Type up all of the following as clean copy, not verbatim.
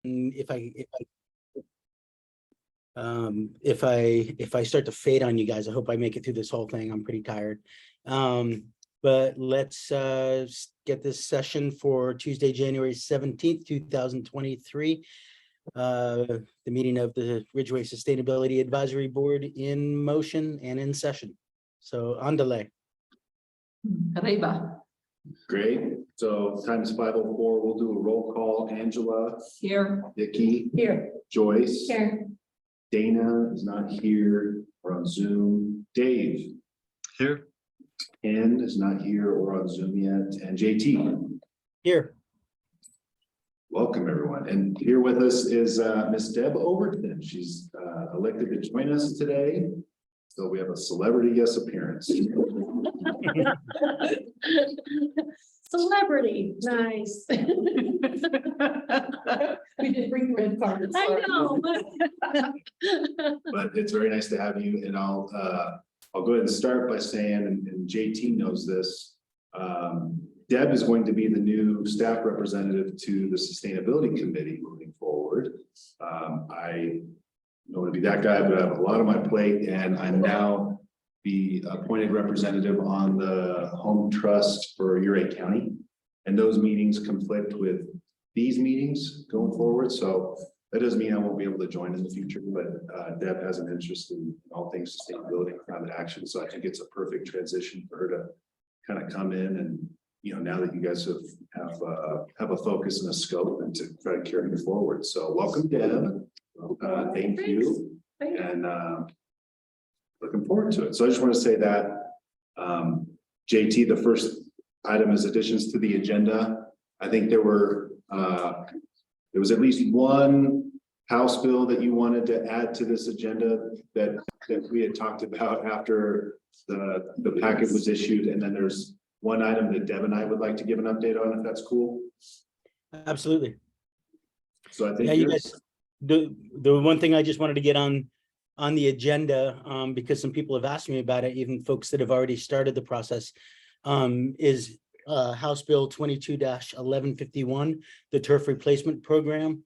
if I start to fade on you guys, I hope I make it through this whole thing. I'm pretty tired. But let's get this session for Tuesday, January 17th, 2023. The meeting of the Ridgway Sustainability Advisory Board in motion and in session. So on delay. Arriba. Great. So times 5:04. We'll do a roll call. Angela. Here. Vicky. Here. Joyce. Here. Dana is not here or on Zoom. Dave. Here. Ken is not here or on Zoom yet. And JT. Here. Welcome, everyone. And here with us is Miss Deb Overton. She's elected to join us today. So we have a celebrity guest appearance. Celebrity, nice. We did bring red carpets. I know. But it's very nice to have you, and I'll go ahead and start by saying, and JT knows this, Deb is going to be the new staff representative to the Sustainability Committee moving forward. I don't want to be that guy, but I have a lot on my plate, and I'm now the appointed representative on the Home Trust for Ridgway County. And those meetings conflict with these meetings going forward. So that doesn't mean I won't be able to join in the future, but Deb has an interest in all things sustainability and climate action. So I think it's a perfect transition for her to kind of come in and, you know, now that you guys have a focus and a scope and to try to carry it forward. So welcome, Deb. Thank you. And looking forward to it. So I just want to say that JT, the first item is additions to the agenda. I think there was at least one House bill that you wanted to add to this agenda that we had talked about after the packet was issued. And then there's one item that Deb and I would like to give an update on, if that's cool. Absolutely. So I think yeah, you guys, the one thing I just wanted to get on the agenda, because some people have asked me about it, even folks that have already started the process, is House Bill 22-1151, the turf replacement program,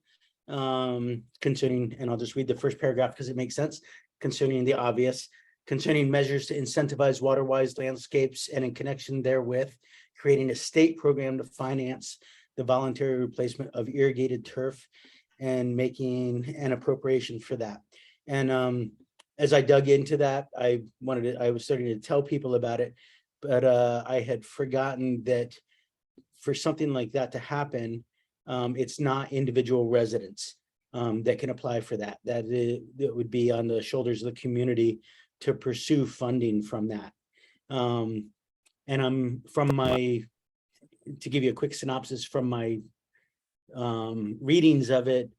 concerning, and I'll just read the first paragraph because it makes sense, concerning the obvious, concerning measures to incentivize water-wise landscapes and in connection therewith, creating a state program to finance the voluntary replacement of irrigated turf and making an appropriation for that. And as I dug into that, I was starting to tell people about it, but I had forgotten that for something like that to happen, it's not individual residents that can apply for that. That would be on the shoulders of the community to pursue funding from that. And I'm to give you a quick synopsis from my readings of it,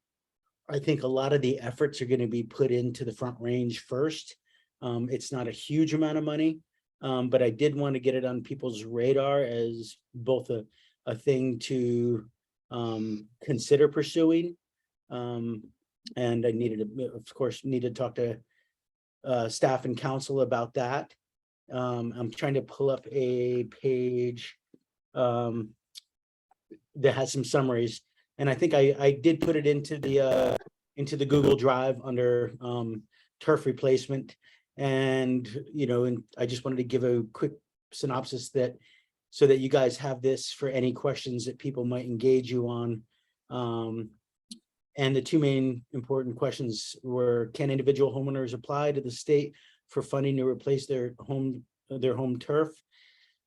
I think a lot of the efforts are going to be put into the Front Range first. It's not a huge amount of money, but I did want to get it on people's radar as both a thing to consider pursuing. And I of course, need to talk to staff and council about that. I'm trying to pull up a page that has some summaries. And I think I did put it into the Google Drive under turf replacement. And, you know, and I just wanted to give a quick synopsis so that you guys have this for any questions that people might engage you on. And the two main important questions were, can individual homeowners apply to the state for funding to replace their home turf?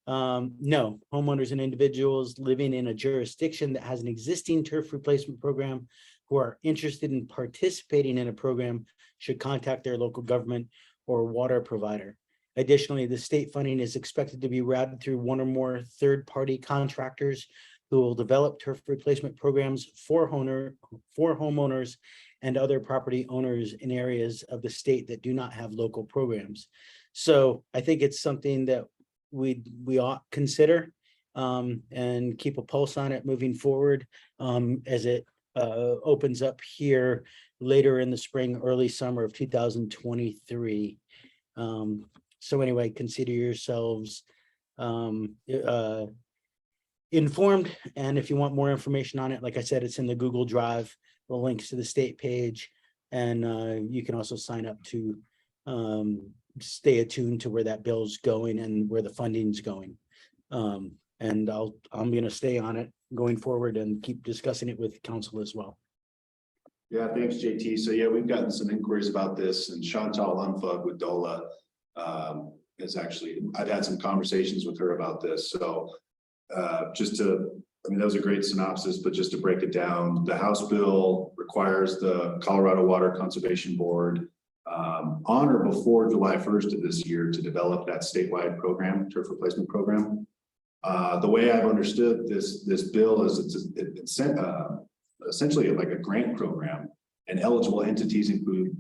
No, homeowners and individuals living in a jurisdiction that has an existing turf replacement program who are interested in participating in a program should contact their local government or water provider. Additionally, the state funding is expected to be routed through one or more third-party contractors who will develop turf replacement programs for homeowners and other property owners in areas of the state that do not have local programs. So I think it's something that we ought to consider and keep a pulse on it moving forward as it opens up here later in the spring, early summer of 2023. So anyway, consider yourselves informed, and if you want more information on it, like I said, it's in the Google Drive the links to the state page. And you can also sign up to stay attuned to where that bill's going and where the funding's going. And I'm gonna stay on it going forward and keep discussing it with council as well. Yeah, thanks, JT. So yeah, we've gotten some inquiries about this, and Chantal Unfug with DOLA is actually, I've had some conversations with her about this. So that was a great synopsis, but just to break it down, the House bill requires the Colorado Water Conservation Board on or before July 1st of this year to develop that statewide program, turf replacement program. The way I've understood this bill is it's essentially like a grant program, and eligible entities include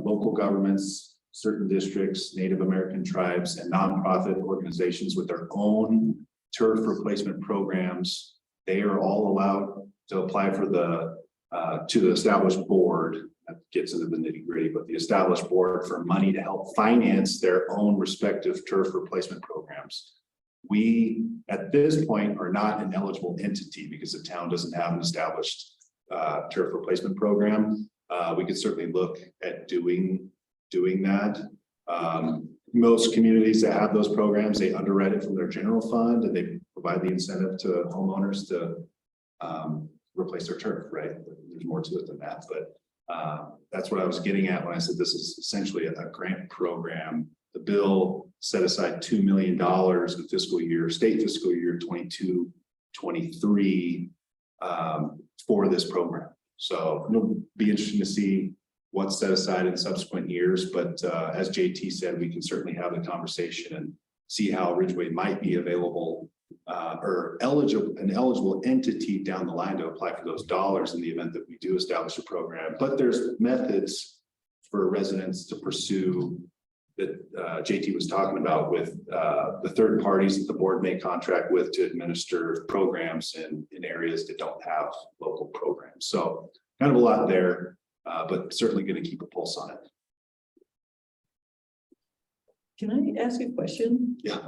local governments, certain districts, Native American tribes, and nonprofit organizations with their own turf replacement programs. They are all allowed to apply for to the established board. That gets into the nitty-gritty, but the established board for money to help finance their own respective turf replacement programs. We, at this point, are not an eligible entity because the town doesn't have an established turf replacement program. We could certainly look at doing that. Most communities that have those programs, they underwrite it from their general fund and they provide the incentive to homeowners to replace their turf, right? There's more to it than that, but that's what I was getting at when I said this is essentially a grant program. The bill set aside $2 million in state fiscal year 22-23 for this program. So it'll be interesting to see what's set aside in subsequent years. But as JT said, we can certainly have the conversation and see how Ridgway might be available or an eligible entity down the line to apply for those dollars in the event that we do establish a program. But there's methods for residents to pursue that JT was talking about with the third parties that the board may contract with to administer programs in areas that don't have local programs. So kind of a lot there, but certainly going to keep a pulse on it. Can I ask a question? Yeah.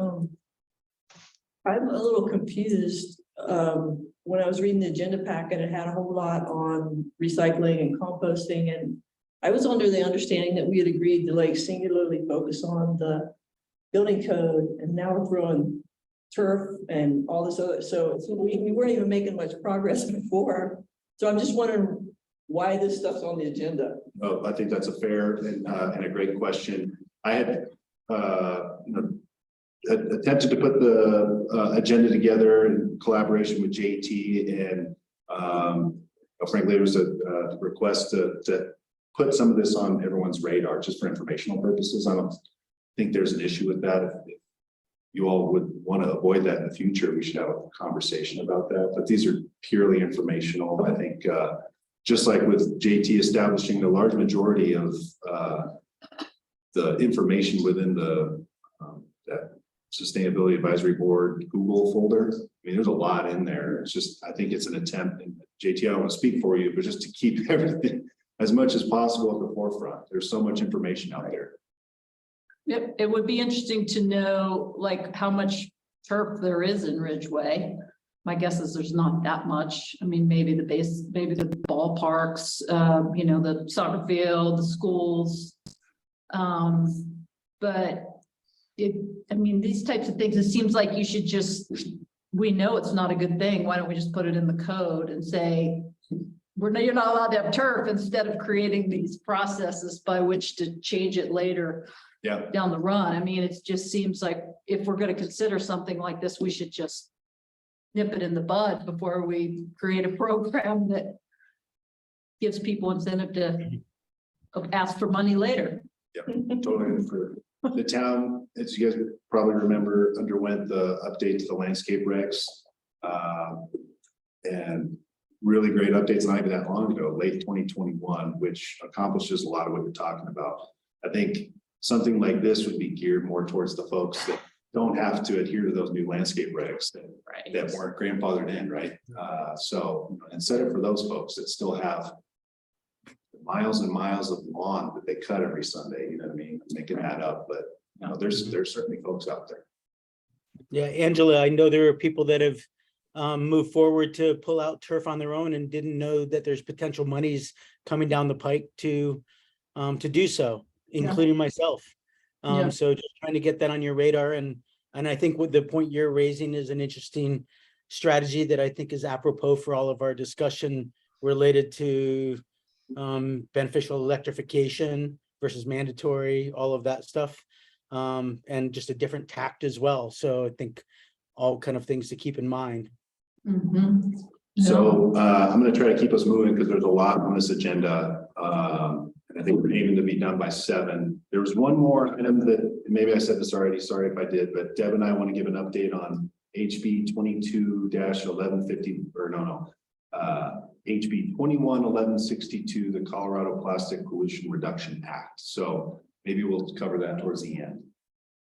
I'm a little confused. When I was reading the agenda packet, it had a whole lot on recycling and composting, and I was under the understanding that we had agreed to like singularly focus on the building code, and now we're throwing turf and all this other. So we weren't even making much progress before. So I'm just wondering why this stuff's on the agenda. Oh, I think that's a fair and a great question. I had attempted to put the agenda together in collaboration with JT, and frankly, it was a request to put some of this on everyone's radar just for informational purposes. I don't think there's an issue with that. If you all would want to avoid that in the future, we should have a conversation about that. But these are purely informational. I think just like with JT establishing the large majority of the information within the that Sustainability Advisory Board Google folder. I mean, there's a lot in there. It's just, I think it's an attempt, and JT, I don't want to speak for you, but just to keep everything as much as possible at the forefront. There's so much information out there. Yep, it would be interesting to know like how much turf there is in Ridgway. My guess is there's not that much. I mean, maybe the ballparks, the soccer field, the schools. But these types of things, it seems like you should we know it's not a good thing. Why don't we just put it in the code and say, you're not allowed to have turf, instead of creating these processes by which to change it later down the run. I mean, it just seems like if we're going to consider something like this, we should just nip it in the bud before we create a program that gives people incentive to ask for money later. Yeah, totally. For the town, as you guys probably remember, underwent the update to the landscape regs, and really great updates not even that long ago, late 2021, which accomplishes a lot of what you're talking about. I think something like this would be geared more towards the folks that don't have to adhere to those new landscape regs that weren't grandfathered in, right? So instead of for those folks that still have miles and miles of lawn that they cut every Sunday, you know what I mean? Making that up, but there's certainly folks out there. Yeah, Angela, I know there are people that have move forward to pull out turf on their own and didn't know that there's potential monies coming down the pike to do so, including myself. Yeah. So just trying to get that on your radar, and I think what the point you're raising is an interesting strategy that I think is apropos for all of our discussion related to beneficial electrification versus mandatory, all of that stuff, and just a different tact as well. So I think all kind of things to keep in mind. Mhm. So I'm going to try to keep us moving because there's a lot on this agenda. And I think we're aiming to be done by 7. There was one more item that maybe I said this already. Sorry if I did, but Deb and I want to give an update on HB 22-1150 HB 21-1162, the Colorado Plastic Pollution Reduction Act. So maybe we'll cover that towards the end.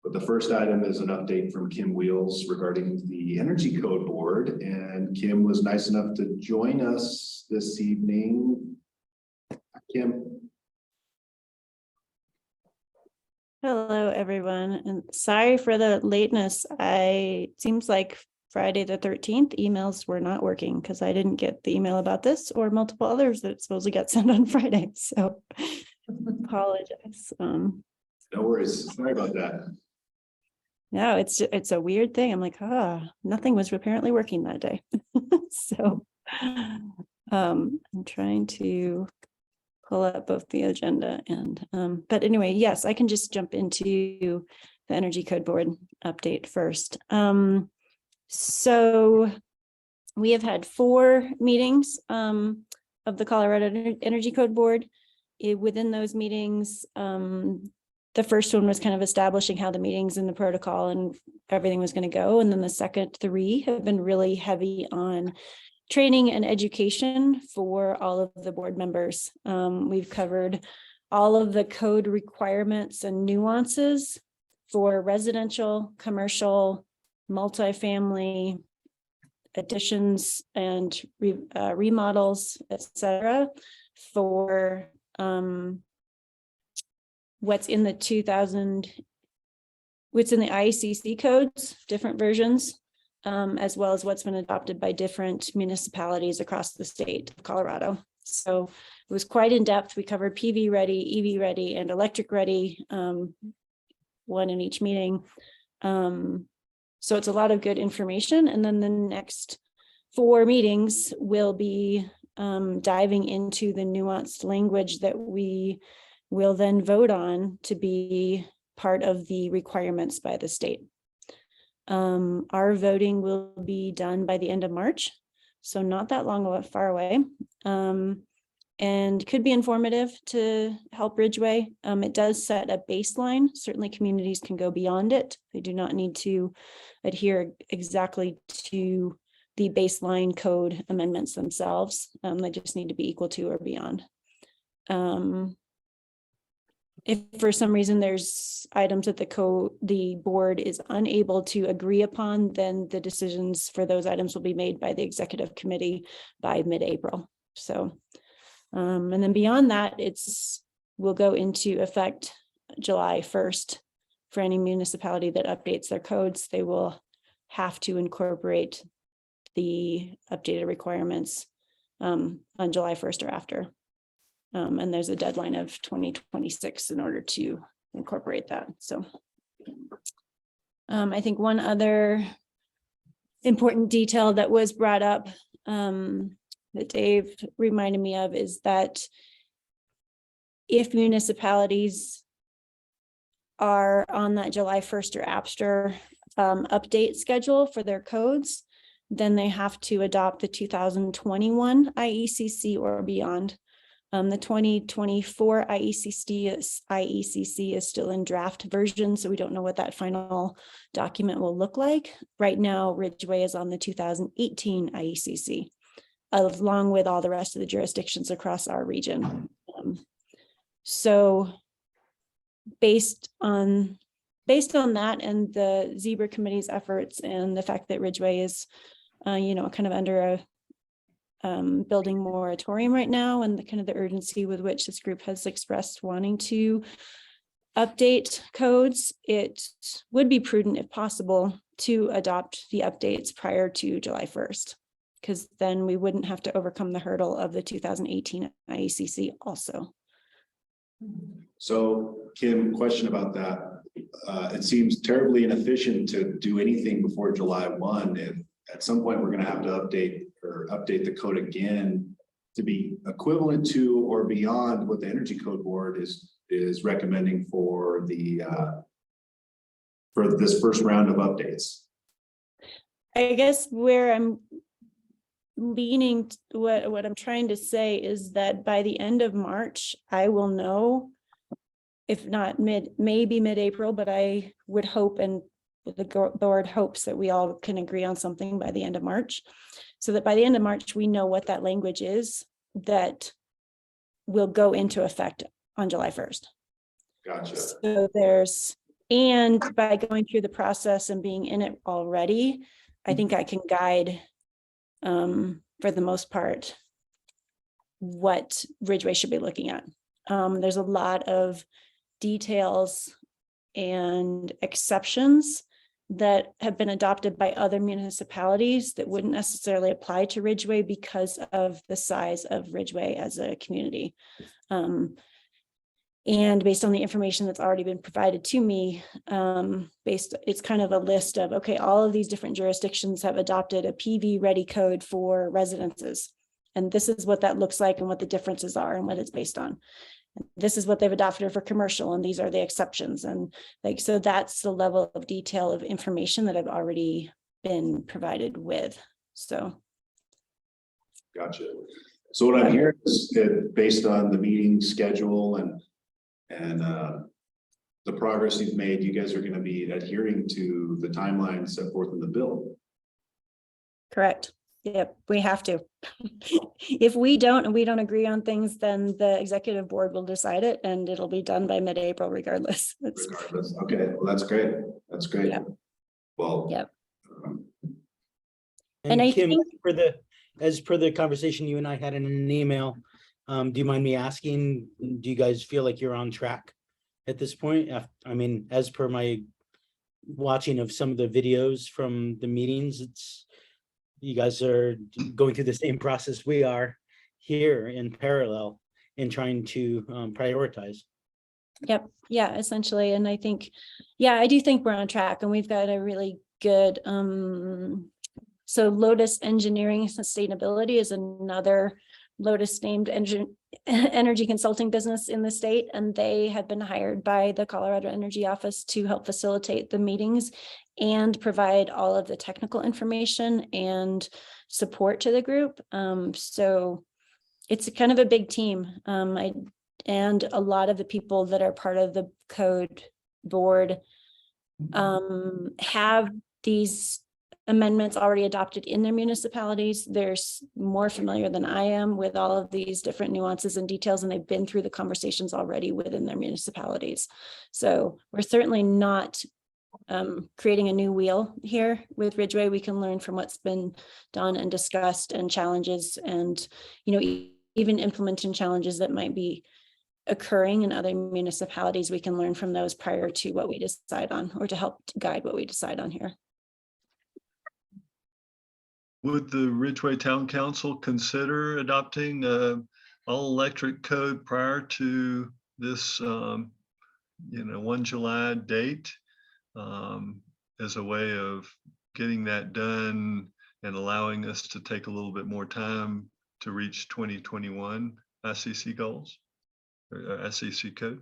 But the first item is an update from Kim Wheels regarding the Energy Code Board. And Kim was nice enough to join us this evening. Kim. Hello, everyone, and sorry for the lateness. It seems like Friday the 13th emails were not working because I didn't get the email about this or multiple others that supposedly got sent on Friday. So apologize. No worries. Sorry about that. No, it's a weird thing. I'm like, nothing was apparently working that day. So I'm trying to pull up both the agenda and but anyway, yes, I can just jump into the Energy Code Board update first. So we have had 4 meetings of the Colorado Energy Code Board. Within those meetings, the first one was kind of establishing how the meetings and the protocol and everything was going to go. And then the second 3 have been really heavy on training and education for all of the board members. We've covered all of the code requirements and nuances for residential, commercial, multifamily additions and remodels, etc. for what's in the IECC codes, different versions, as well as what's been adopted by different municipalities across the state of Colorado. So it was quite in depth. We covered PV ready, EV ready, and electric ready, one in each meeting. So it's a lot of good information. And then the next 4 meetings will be diving into the nuanced language that we will then vote on to be part of the requirements by the state. Our voting will be done by the end of March, so not that far away, and could be informative to help Ridgway. It does set a baseline. Certainly communities can go beyond it. They do not need to adhere exactly to the baseline code amendments themselves. They just need to be equal to or beyond. If for some reason there's items that the board is unable to agree upon, then the decisions for those items will be made by the executive committee by mid-April. So, and then beyond that, will go into effect July 1st. For any municipality that updates their codes, they will have to incorporate the updated requirements on July 1st or after. And there's a deadline of 2026 in order to incorporate that. So I think one other important detail that was brought up that Dave reminded me of is that if municipalities are on that July 1st or after update schedule for their codes, then they have to adopt the 2021 IECC or beyond. The 2024 IECC is still in draft version, so we don't know what that final document will look like. Right now, Ridgway is on the 2018 IECC, along with all the rest of the jurisdictions across our region. So based on that and the Zebra Committee's efforts and the fact that Ridgway is, kind of under a building moratorium right now, and the kind of the urgency with which this group has expressed wanting to update codes, it would be prudent if possible to adopt the updates prior to July 1st, because then we wouldn't have to overcome the hurdle of the 2018 IECC also. So Kim, question about that. It seems terribly inefficient to do anything before July 1. If at some point we're going to have to update the code again to be equivalent to or beyond what the Energy Code Board is recommending for the for this first round of updates. I guess where I'm leaning, what I'm trying to say is that by the end of March, I will know, if not maybe mid-April, but I would hope, and the board hopes, that we all can agree on something by the end of March, so that by the end of March, we know what that language is that will go into effect on July 1st. Gotcha. So and by going through the process and being in it already, I think I can guide, for the most part, what Ridgway should be looking at. There's a lot of details and exceptions that have been adopted by other municipalities that wouldn't necessarily apply to Ridgway because of the size of Ridgway as a community. And based on the information that's already been provided to me, it's kind of a list of, okay, all of these different jurisdictions have adopted a PV ready code for residences. And this is what that looks like and what the differences are and what it's based on. This is what they've adopted for commercial, and these are the exceptions. And so that's the level of detail of information that I've already been provided with. So. Gotcha. So what I'm hearing is that based on the meeting schedule and the progress you've made, you guys are going to be adhering to the timeline set forth in the bill. Correct. Yep, we have to. If we don't, and we don't agree on things, then the executive board will decide it, and it'll be done by mid-April regardless. Regardless. Okay, well, that's great. That's great. Yep. Well, yep. And I Kim, think, as per the conversation you and I had in an email, do you mind me asking, do you guys feel like you're on track at this point? I mean, as per my watching of some of the videos from the meetings, you guys are going through the same process we are here in parallel in trying to prioritize. Yep. Yeah, essentially. And I think, yeah, I do think we're on track, and we've got a really good, so Lotus Engineering Sustainability is another Lotus named energy consulting business in the state, and they have been hired by the Colorado Energy Office to help facilitate the meetings and provide all of the technical information and support to the group. So it's kind of a big team. And a lot of the people that are part of the code board have these amendments already adopted in their municipalities. They're more familiar than I am with all of these different nuances and details, and they've been through the conversations already within their municipalities. So we're certainly not creating a new wheel here with Ridgway. We can learn from what's been done and discussed, and challenges, and even implementing challenges that might be occurring in other municipalities. We can learn from those prior to what we decide on, or to help guide what we decide on here. Would the Ridgway Town Council consider adopting all-electric code prior to this, 1 July date, as a way of getting that done and allowing us to take a little bit more time to reach 2021 ICC goals or ICC code?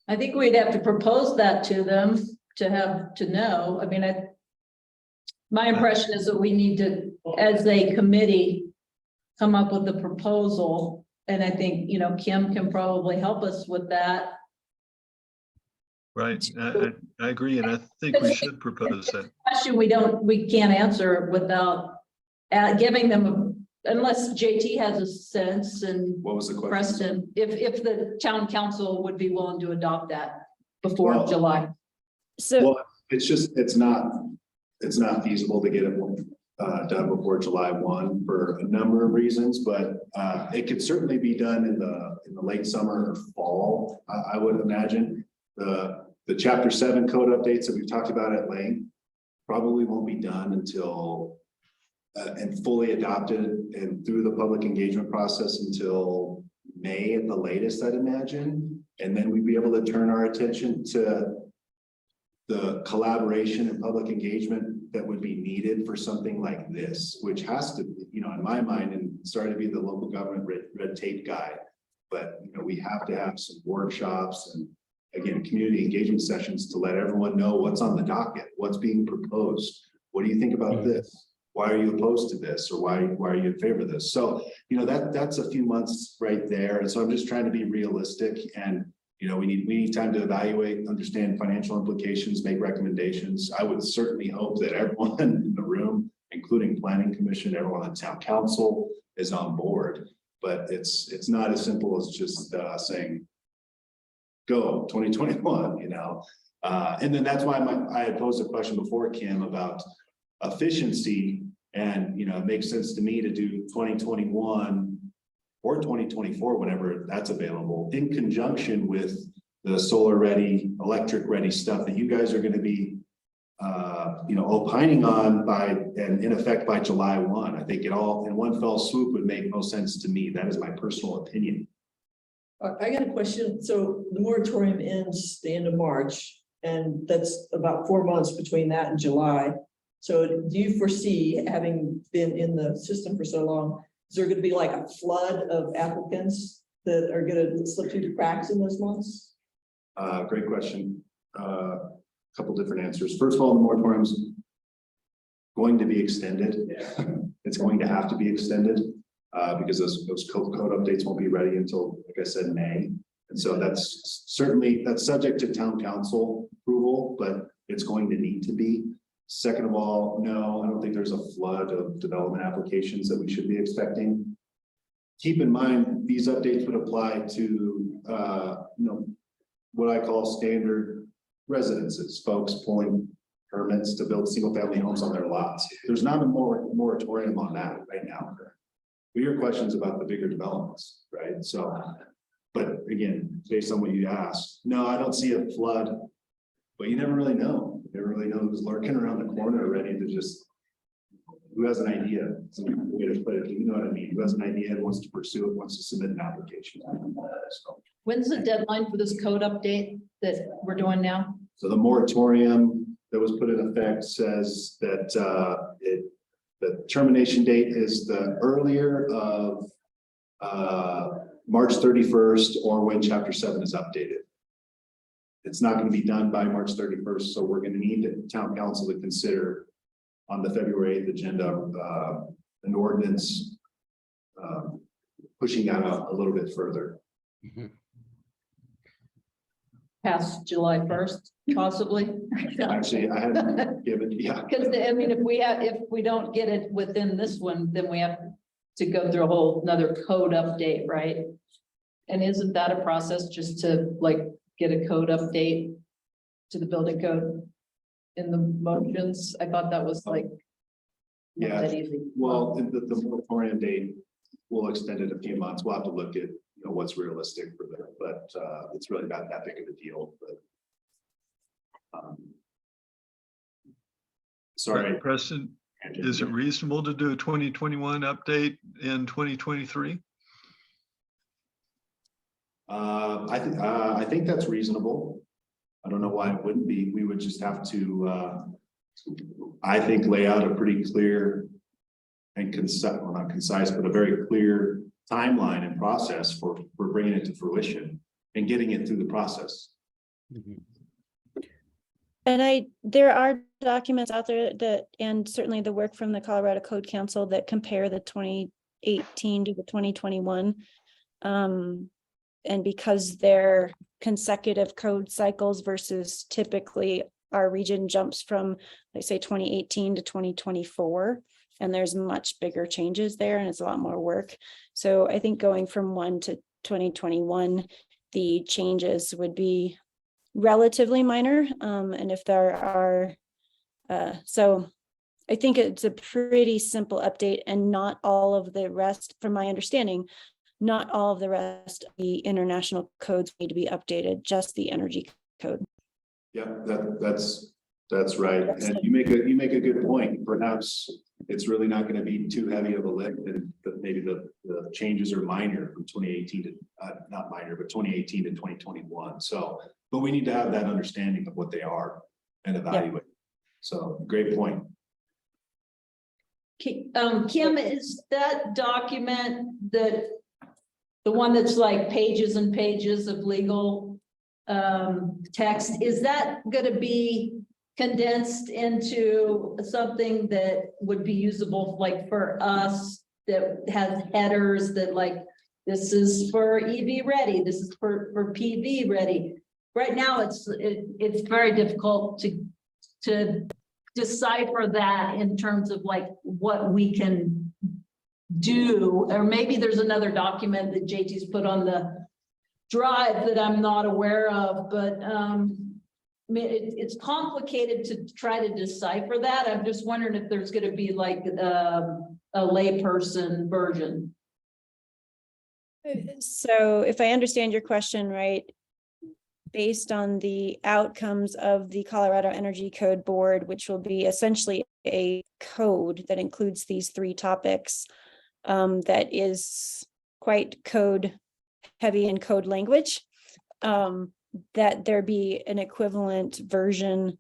I think we'd have to propose that to them to know. I mean, my impression is that we need to, as a committee, come up with a proposal. And I think, Kim can probably help us with that. Right, I agree, and I think we should propose that. Question we can't answer without giving them, unless JT has a sense, and what was the question? Preston, if the town council would be willing to adopt that before July. So well, it's not feasible to get it done before July 1 for a number of reasons, but it could certainly be done in the late summer or fall. I would imagine the Chapter 7 code updates that we've talked about at length probably won't be done until and fully adopted and through the public engagement process until May at the latest, I'd imagine. And then we'd be able to turn our attention to the collaboration and public engagement that would be needed for something like this, which has to, you know, in my mind, and sorry to be the local government red tape guy, but you know, we have to have some workshops and again, community engagement sessions to let everyone know what's on the docket, what's being proposed. What do you think about this? Why are you opposed to this? Or why are you in favor of this? So, you know, that's a few months right there. And so I'm just trying to be realistic and, you know, we need time to evaluate, understand financial implications, make recommendations. I would certainly hope that everyone in the room, including planning commission, everyone on town council is on board, but it's not as simple as just saying, go 2021, you know? And then that's why I had posed a question before, Kim, about efficiency. And, you know, it makes sense to me to do 2021 or 2024, whenever that's available, in conjunction with the solar ready, electric ready stuff that you guys are going to be, you know, opining on and in effect by July 1. I think it all in one fell swoop would make no sense to me. That is my personal opinion. I got a question. So the moratorium ends the end of March, and that's about 4 months between that and July. So do you foresee, having been in the system for so long, is there going to be like a flood of applicants that are going to slip through the cracks in those months? Great question. Couple different answers. First of all, the moratorium's going to be extended. It's going to have to be extended because those code updates won't be ready until, like I said, May. And so that's subject to town council approval, but it's going to need to be. Second of all, no, I don't think there's a flood of development applications that we should be expecting. Keep in mind, these updates would apply to, you know, what I call standard residences, folks pulling permits to build single family homes on their lots. There's not a moratorium on that right now. We hear questions about the bigger developments, right? So, but again, based on what you asked, no, I don't see a flood, but you never really know. You never really know who's lurking around the corner ready to just, who has an idea? It's a way to put it, you know what I mean? Who has an idea and wants to pursue it, wants to submit an application. So, When's the deadline for this code update that we're doing now? so the moratorium that was put in effect says that the termination date is the earlier of March 31st or when Chapter 7 is updated. It's not going to be done by March 31st, so we're going to need the town council to consider on the February 8th agenda an ordinance pushing that out a little bit further. Past July 1st, possibly? Actually, I haven't given, yeah. Because I mean, if we don't get it within this one, then we have to go through a whole another code update, right? And isn't that a process just to like get a code update to the building code in the motions? I thought that was like not Yeah. that easy. Well, the moratorium date, we'll extend it a few months. We'll have to look at, you know, what's realistic for that, but it's really not that big of a deal, but sorry. Preston, is it reasonable to do a 2021 update in 2023? I think that's reasonable. I don't know why it wouldn't be. We would just have to, I think, lay out a pretty clear and concise, well, not concise, but a very clear timeline and process for bringing it to fruition and getting it through the process. And there are documents out there that, and certainly the work from the Colorado Code Council that compare the 2018 to the 2021. And because they're consecutive code cycles versus typically our region jumps from, like say 2018 to 2024, and there's much bigger changes there and it's a lot more work. So I think going from 1 to 2021, the changes would be relatively minor. And if there are, so I think it's a pretty simple update, and not all of the rest, from my understanding, not all of the rest of the international codes need to be updated, just the energy code. Yeah, that's right. And you make a good point. Perhaps it's really not going to be too heavy of a lift, and maybe the changes are minor from 2018 to not minor, but 2018 to 2021. So, but we need to have that understanding of what they are and evaluate. So great point. Kim, is that document that the one that's like pages and pages of legal text, is that going to be condensed into something that would be usable like for us, that has headers that like, this is for EV ready, this is for PV ready? Right now, it's very difficult to decipher that in terms of like what we can do, or maybe there's another document that JT's put on the drive that I'm not aware of, but I mean, it's complicated to try to decipher that. I'm just wondering if there's going to be like a layperson version. So if I understand your question right, based on the outcomes of the Colorado Energy Code Board, which will be essentially a code that includes these 3 topics, that is quite code heavy in code language, that there be an equivalent version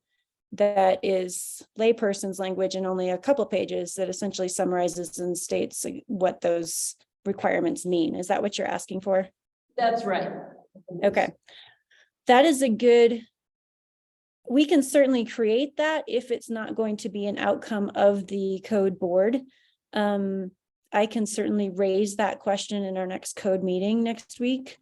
that is layperson's language and only a couple pages that essentially summarizes and states what those requirements mean. Is that what you're asking for? That's right. Okay. That is a good, we can certainly create that if it's not going to be an outcome of the code board. I can certainly raise that question in our next code meeting next week.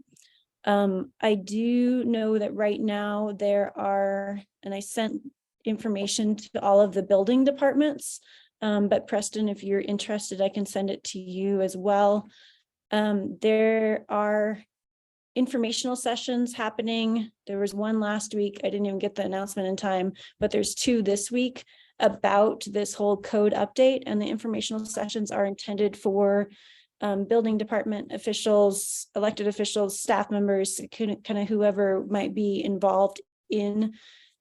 I do know that right now there are, and I sent information to all of the building departments, but Preston, if you're interested, I can send it to you as well. There are informational sessions happening. There was one last week. I didn't even get the announcement in time, but there's 2 this week about this whole code update, and the informational sessions are intended for building department officials, elected officials, staff members, kind of whoever might be involved in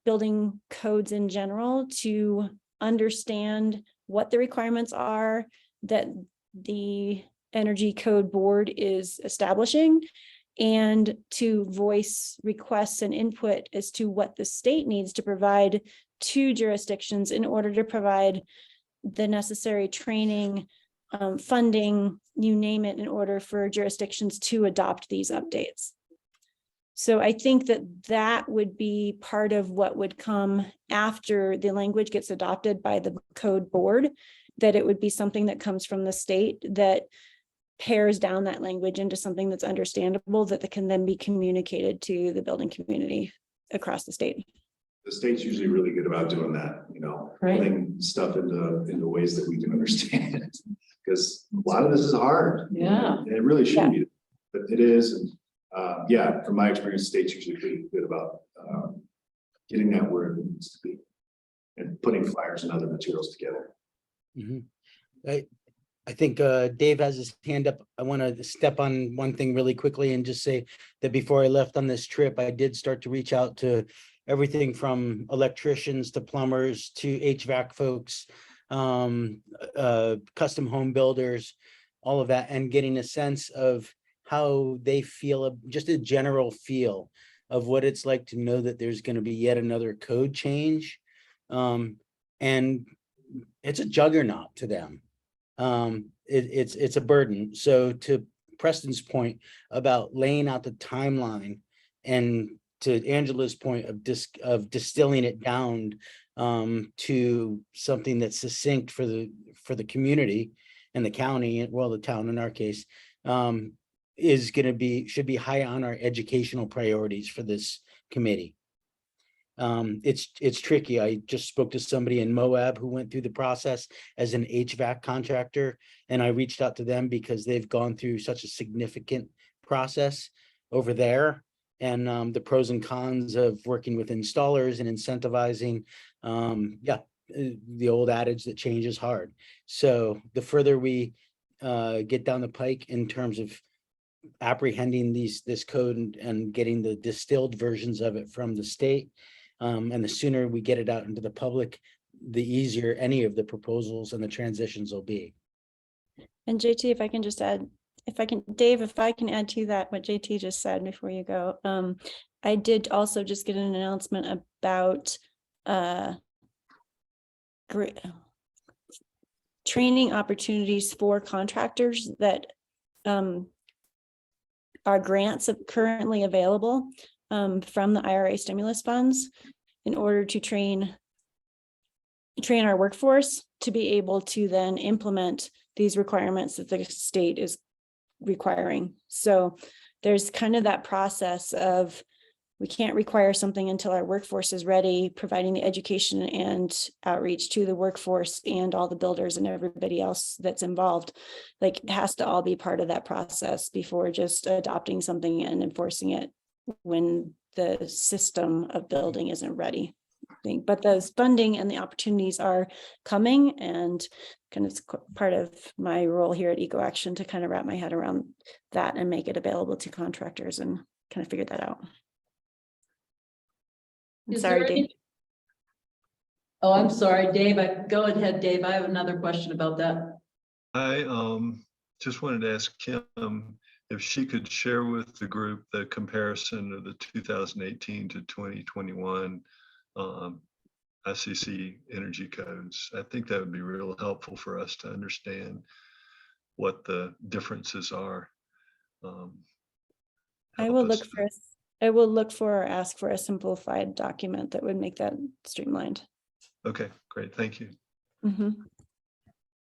building codes in general, to understand what the requirements are that the Energy Code Board is establishing, and to voice requests and input as to what the state needs to provide to jurisdictions in order to provide the necessary training, funding, you name it, in order for jurisdictions to adopt these updates. So I think that that would be part of what would come after the language gets adopted by the code board, that it would be something that comes from the state that pairs down that language into something that's understandable, that can then be communicated to the building community across the state. The state's usually really good about doing that, you know, Right. putting stuff into ways that we can understand it. Because a lot of this is hard. Yeah. And it really shouldn't be, but it is. And yeah, from my experience, state's usually pretty good about getting that where it needs to be and putting flyers and other materials together. I think Dave has his hand up. I want to step on one thing really quickly and just say that before I left on this trip, I did start to reach out to everything from electricians to plumbers to HVAC folks, custom home builders, all of that, and getting a sense of how they feel, just a general feel of what it's like to know that there's going to be yet another code change. And it's a juggernaut to them. It's a burden. So to Preston's point about laying out the timeline, and to Angela's point of distilling it down to something that's succinct for the community and the county, well, the town in our case, should be high on our educational priorities for this committee. It's tricky. I just spoke to somebody in Moab who went through the process as an HVAC contractor, and I reached out to them because they've gone through such a significant process over there, and the pros and cons of working with installers and incentivizing. Yeah, the old adage that change is hard. So the further we get down the pike in terms of apprehending this code and getting the distilled versions of it from the state, and the sooner we get it out into the public, the easier any of the proposals and the transitions will be. And JT, if I can just add, Dave, if I can add to that, what JT just said before you go. I did also just get an announcement about training opportunities for contractors that are grants currently available from the IRA stimulus funds in order to train our workforce to be able to then implement these requirements that the state is requiring. So there's kind of that process of, we can't require something until our workforce is ready, providing the education and outreach to the workforce and all the builders and everybody else that's involved. Like, it has to all be part of that process before just adopting something and enforcing it when the system of building isn't ready. But those funding and the opportunities are coming, and kind of part of my role here at Eco Action to kind of wrap my head around that and make it available to contractors and kind of figure that out. Is Sorry, there Dave. any- Oh, I'm sorry, Dave. Go ahead, Dave. I have another question about that. I just wanted to ask Kim if she could share with the group the comparison of the 2018 to 2021 ICC energy codes. I think that would be real helpful for us to understand what the differences are. I will look for or ask for a simplified document that would make that streamlined. Okay, great. Thank you. Mm-hmm.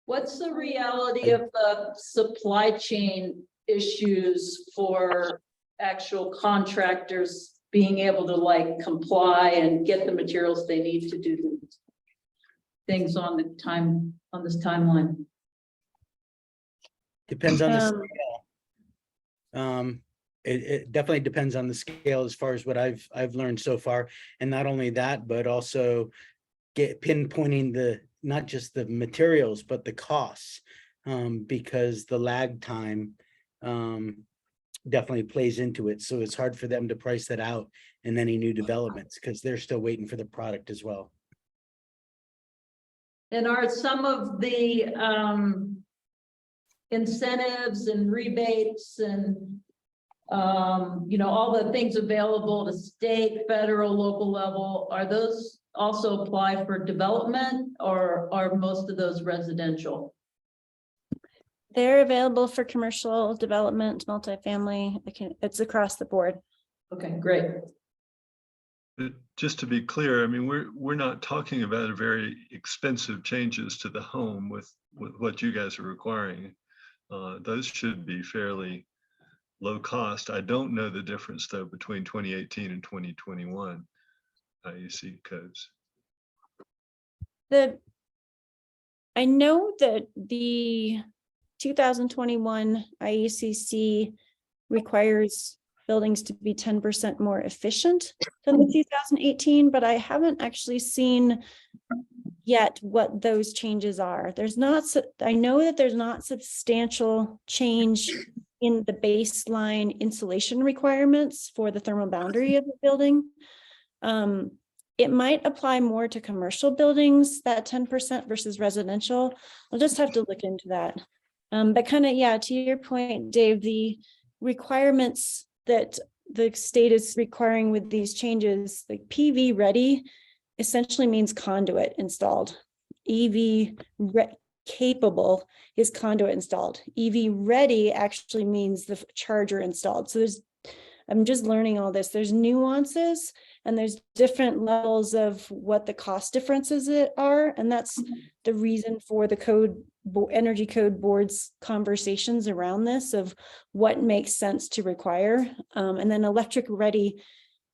What's the reality of the supply chain issues for actual contractors being able to like comply and get the materials they need to do things on this timeline? Depends on the scale. It definitely depends on the scale as far as what I've learned so far. And not only that, but also pinpointing not just the materials, but the costs, because the lag time definitely plays into it. So it's hard for them to price that out in any new developments because they're still waiting for the product as well. And are some of the incentives and rebates and all the things available to state, federal, local level, are those also apply for development, or are most of those residential? They're available for commercial development, multifamily. It's across the board. Okay, great. But just to be clear, I mean, we're not talking about a very expensive changes to the home with what you guys are requiring. Those should be fairly low cost. I don't know the difference though between 2018 and 2021 IEC codes. I know that the 2021 IECC requires buildings to be 10% more efficient than the 2018, but I haven't actually seen yet what those changes are. I know that there's not substantial change in the baseline insulation requirements for the thermal boundary of the building. It might apply more to commercial buildings, that 10% versus residential. I'll just have to look into that. But kind of, yeah, to your point, Dave, the requirements that the state is requiring with these changes, like PV ready, essentially means conduit installed. EV capable is conduit installed. EV ready actually means the charger installed. So I'm just learning all this. There's nuances and there's different levels of what the cost differences are. And that's the reason for the energy code board's conversations around this of what makes sense to require. And then electric ready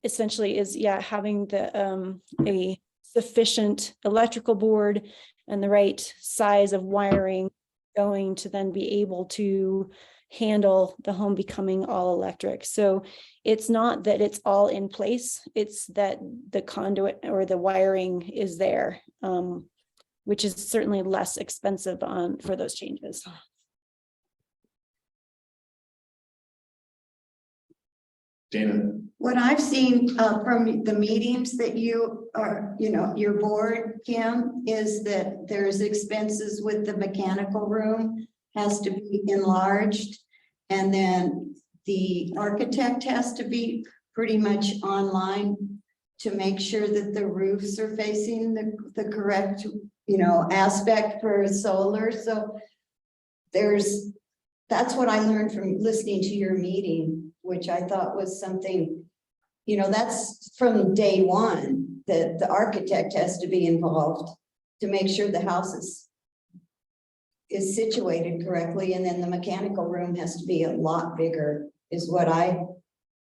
essentially is, having a sufficient electrical board and the right size of wiring going to then be able to handle the home becoming all electric. So it's not that it's all in place, it's that the conduit or the wiring is there. which is certainly less expensive for those changes. Dana, What I've seen from the meetings that you are, your board, Kim, is that there's expenses with the mechanical room has to be enlarged. And then the architect has to be pretty much online to make sure that the roofs are facing the correct, aspect for solar. So that's what I learned from listening to your meeting, which I thought was something, that's from day one, that the architect has to be involved to make sure the house is situated correctly. And then the mechanical room has to be a lot bigger, is what I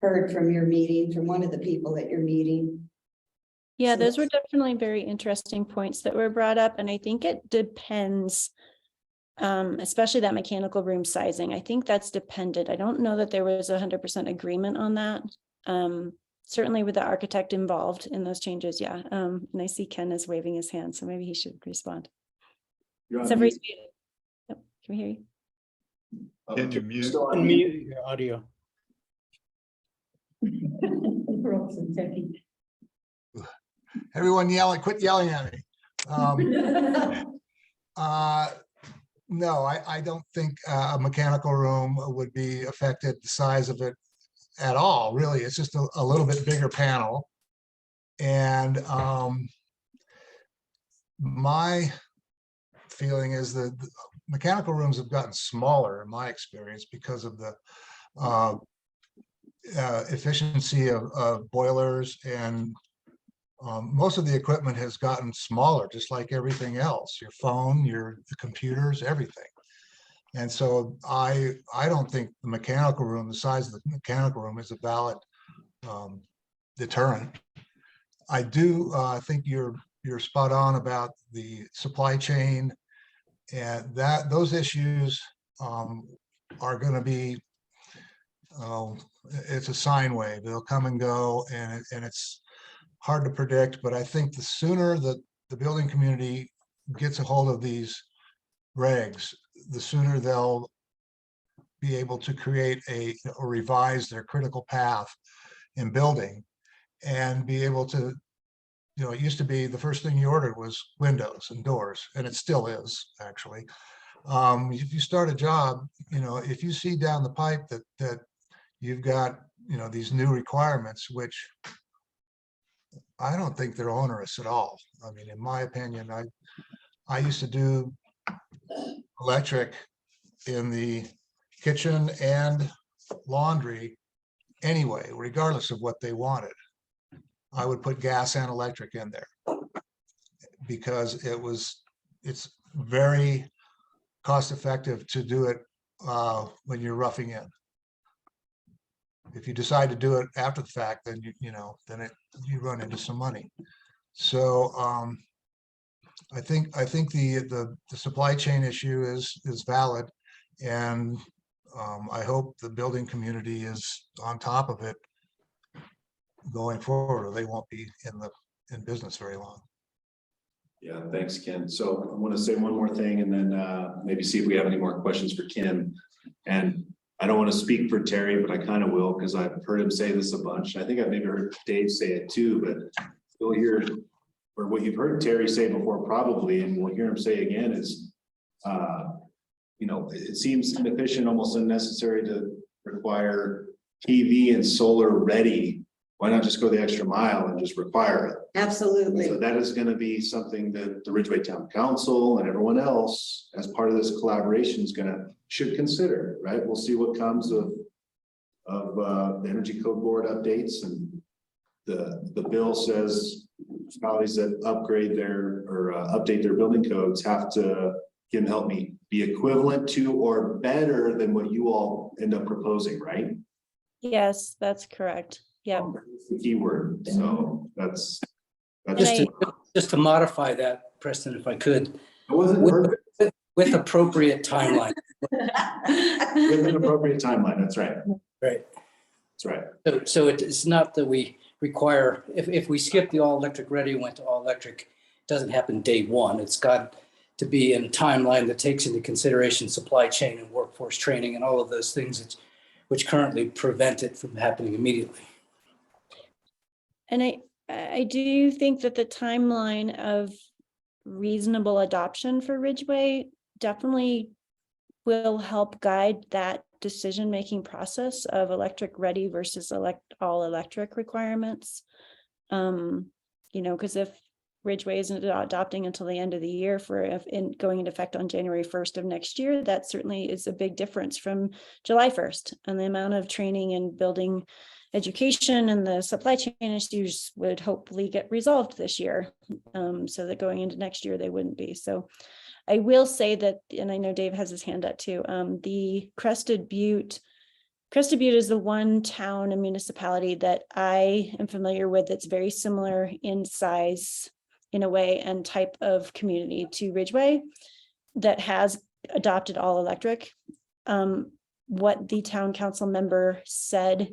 heard from your meeting, from one of the people at your meeting. Yeah, So those were definitely very interesting points that were brought up. And I think it depends, especially that mechanical room sizing. I think that's dependent. I don't know that there was 100% agreement on that. Certainly with the architect involved in those changes. Yeah. And I see Ken is waving his hand, so maybe he should respond. you're on Except for mute. Yep, can we hear you? Can you mute? Still on mute. Unmute your audio. Everyone yelling, quit yelling at me. No, I don't think a mechanical room would be affected, the size of it at all, really. It's just a little bit bigger panel. And my feeling is that the mechanical rooms have gotten smaller in my experience because of the efficiency of boilers, and most of the equipment has gotten smaller, just like everything else, your phone, the computers, everything. And so I don't think the mechanical room, the size of the mechanical room, is a valid deterrent. I do think you're spot on about the supply chain, and those issues are going to be, it's a sine wave. They'll come and go, and it's hard to predict. But I think the sooner that the building community gets a hold of these regs, the sooner they'll be able to create or revise their critical path in building, and be able to, it used to be the first thing you ordered was windows and doors, and it still is, actually. If you start a job, if you see down the pipe that you've got, these new requirements, which I don't think they're onerous at all. I mean, in my opinion, I used to do electric in the kitchen and laundry anyway, regardless of what they wanted. I would put gas and electric in there because it's very cost effective to do it when you're roughing in. If you decide to do it after the fact, then you run into some money. So I think the supply chain issue is valid, and I hope the building community is on top of it going forward, or they won't be in business very long. Yeah, thanks, Ken. So I want to say one more thing, and then maybe see if we have any more questions for Kim. And I don't want to speak for Terry, but I kind of will, because I've heard him say this a bunch. I think I've maybe heard Dave say it too, but you'll hear, or what you've heard Terry say before probably, and we'll hear him say again, is it seems inefficient, almost unnecessary to require PV and solar ready. Why not just go the extra mile and just require it? Absolutely. So that is going to be something that the Ridgway Town Council and everyone else, as part of this collaboration, should consider, right? We'll see what comes of the Energy Code Board updates, and the bill says municipalities that upgrade their or update their building codes have to, Kim, help me, be equivalent to or better than what you all end up proposing, right? Yes, that's correct. Yeah. That's the key word. So that's Just to modify that, Preston, if I could, it wasn't perfect. with appropriate timeline. With an appropriate timeline. That's right. Right. That's right. So it's not that we require, if we skip the all electric ready, went to all electric, doesn't happen day one. It's got to be in a timeline that takes into consideration supply chain and workforce training and all of those things which currently prevent it from happening immediately. And I do think that the timeline of reasonable adoption for Ridgway definitely will help guide that decision-making process of electric ready versus all electric requirements. Because if Ridgway isn't adopting until the end of the year going into effect on January 1st of next year, that certainly is a big difference from July 1st. And the amount of training and building education and the supply chain issues would hopefully get resolved this year, so that going into next year, they wouldn't be. So I will say that, and I know Dave has his hand up too, the Crested Butte is the one town and municipality that I am familiar with that's very similar in size, in a way, and type of community to Ridgway that has adopted all electric. What the town council member said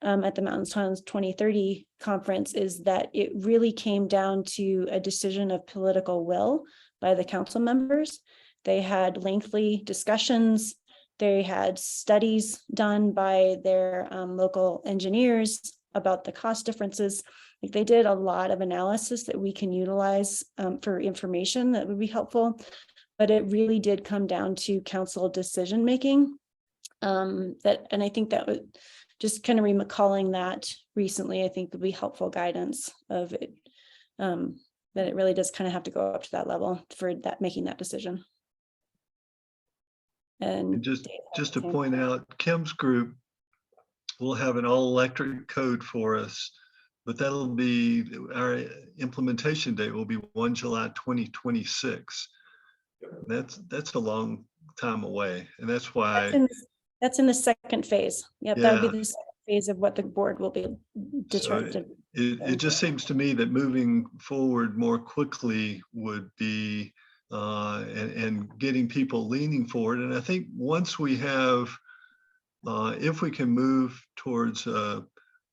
at the Mountains Towns 2030 conference is that it really came down to a decision of political will by the council members. They had lengthy discussions. They had studies done by their local engineers about the cost differences. Like, they did a lot of analysis that we can utilize for information that would be helpful, but it really did come down to council decision making. And I think that would just kind of recalling that recently, I think would be helpful guidance of it. That it really does kind of have to go up to that level for that, making that decision. And just to point out, Kim's group will have an all-electric code for us, but that'll be, our implementation date will be 1 July 2026. That's a long time away, and that's why that's in the second phase. Yep, that would be the second phase of what the board will be determined. It just seems to me that moving forward more quickly would be and getting people leaning forward. And I think once we have, if we can move towards a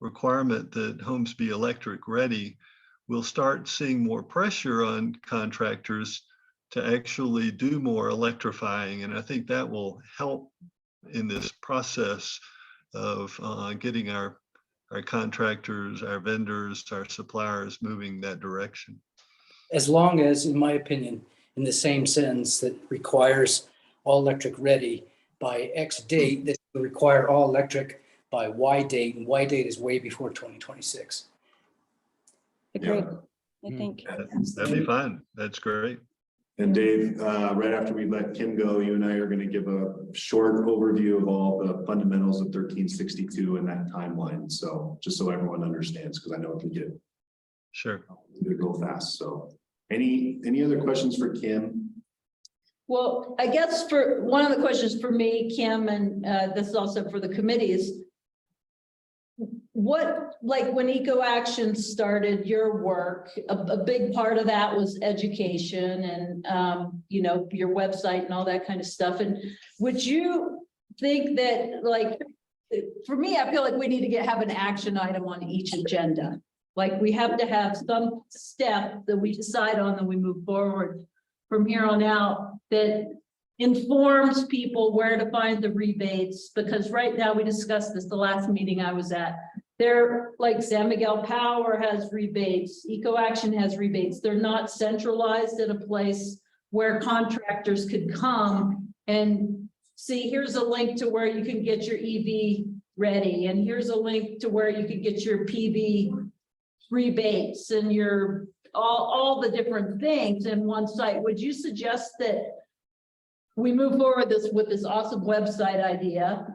requirement that homes be electric ready, we'll start seeing more pressure on contractors to actually do more electrifying. And I think that will help in this process of getting our contractors, our vendors, our suppliers moving that direction. As long as, in my opinion, in the same sentence that requires all electric ready by X date, that will require all electric by Y date, and Y date is way before 2026. Agreed. Yeah. I think. That'd be fine. That's great. And Dave, right after we let Kim go, you and I are going to give a short overview of all the fundamentals of 1362 and that timeline. So just so everyone understands, because I know it can get go fast. So any other questions for Kim? Well, I guess for one of the questions for me, Kim, and this is also for the committee, is what, like when Eco Action started your work, a big part of that was education and, your website and all that kind of stuff. And would you think that, like, for me, I feel like we need to have an action item on each agenda. Like, we have to have some step that we decide on and we move forward from here on out that informs people where to find the rebates. Because right now, we discussed this the last meeting I was at. They're like San Miguel Power has rebates, Eco Action has rebates. They're not centralized in a place where contractors could come and see, here's a link to where you can get your EV ready. And here's a link to where you can get your PV rebates and your all the different things in one site. Would you suggest that we move forward with this awesome website idea?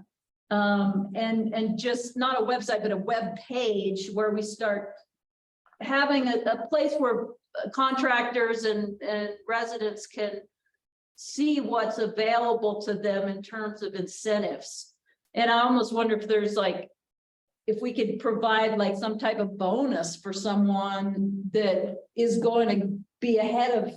And just not a website, but a web page where we start having a place where contractors and residents can see what's available to them in terms of incentives. And I almost wonder if there's if we could provide like some type of bonus for someone that is going to be ahead of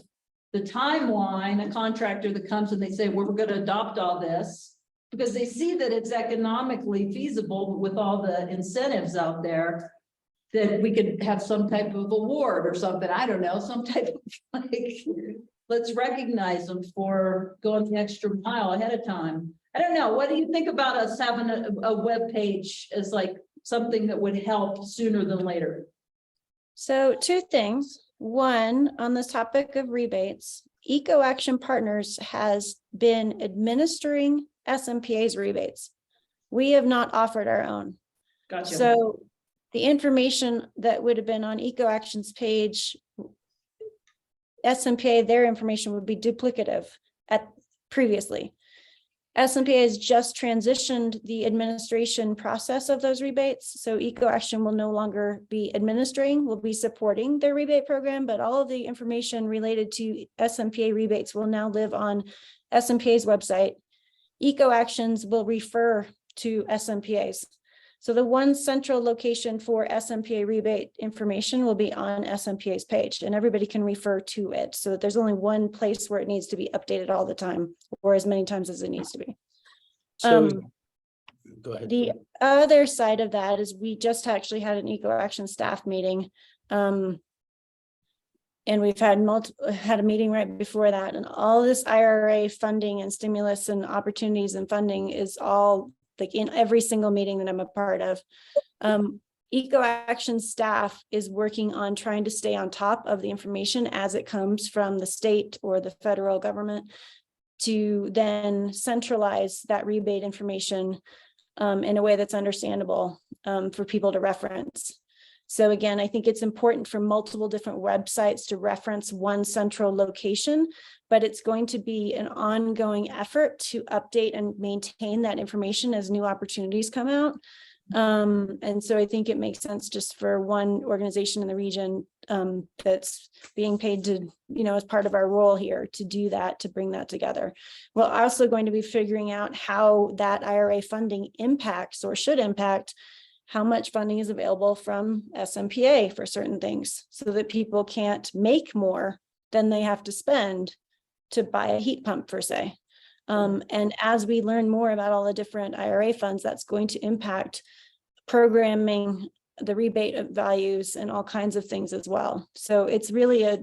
the timeline, a contractor that comes and they say, we're going to adopt all this, because they see that it's economically feasible with all the incentives out there. that we could have some type of award or something, I don't know, some type of like, let's recognize them for going the extra mile ahead of time. I don't know, what do you think about us having a web page as like something that would help sooner than later? So two things. One, on this topic of rebates, Eco Action Partners has been administering SMPA's rebates. We have not offered our own. Gotcha. So the information that would have been on Eco Action's page, SMPA, their information would be duplicative at previously. SMPA has just transitioned the administration process of those rebates. So Eco Action will no longer be administering, will be supporting their rebate program, but all of the information related to SMPA rebates will now live on SMPA's website. Eco Actions will refer to SMPA's. So the one central location for SMPA rebate information will be on SMPA's page, and everybody can refer to it. So that there's only one place where it needs to be updated all the time, or as many times as it needs to be. So, go ahead. The other side of that is we just actually had an Eco Action staff meeting. And we've had a meeting right before that, and all this IRA funding and stimulus and opportunities and funding is all like in every single meeting that I'm a part of. Eco Action staff is working on trying to stay on top of the information as it comes from the state or the federal government to then centralize that rebate information in a way that's understandable for people to reference. So again, I think it's important for multiple different websites to reference one central location, but it's going to be an ongoing effort to update and maintain that information as new opportunities come out. And so I think it makes sense just for one organization in the region that's being paid to, as part of our role here to do that, to bring that together. We're also going to be figuring out how that IRA funding impacts or should impact how much funding is available from SMPA for certain things so that people can't make more than they have to spend to buy a heat pump per se. And as we learn more about all the different IRA funds, that's going to impact programming, the rebate values, and all kinds of things as well. So it's really a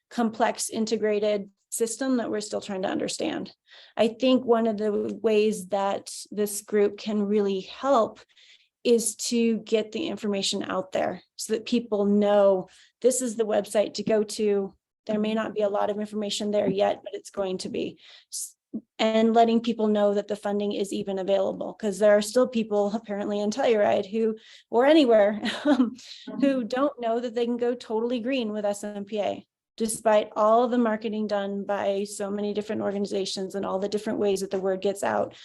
complex integrated system that we're still trying to understand. I think one of the ways that this group can really help is to get the information out there so that people know this is the website to go to. There may not be a lot of information there yet, but it's going to be. And letting people know that the funding is even available, because there are still people apparently in Telluride who, or anywhere, who don't know that they can go totally green with SMPA, despite all the marketing done by so many different organizations and all the different ways that the word gets out.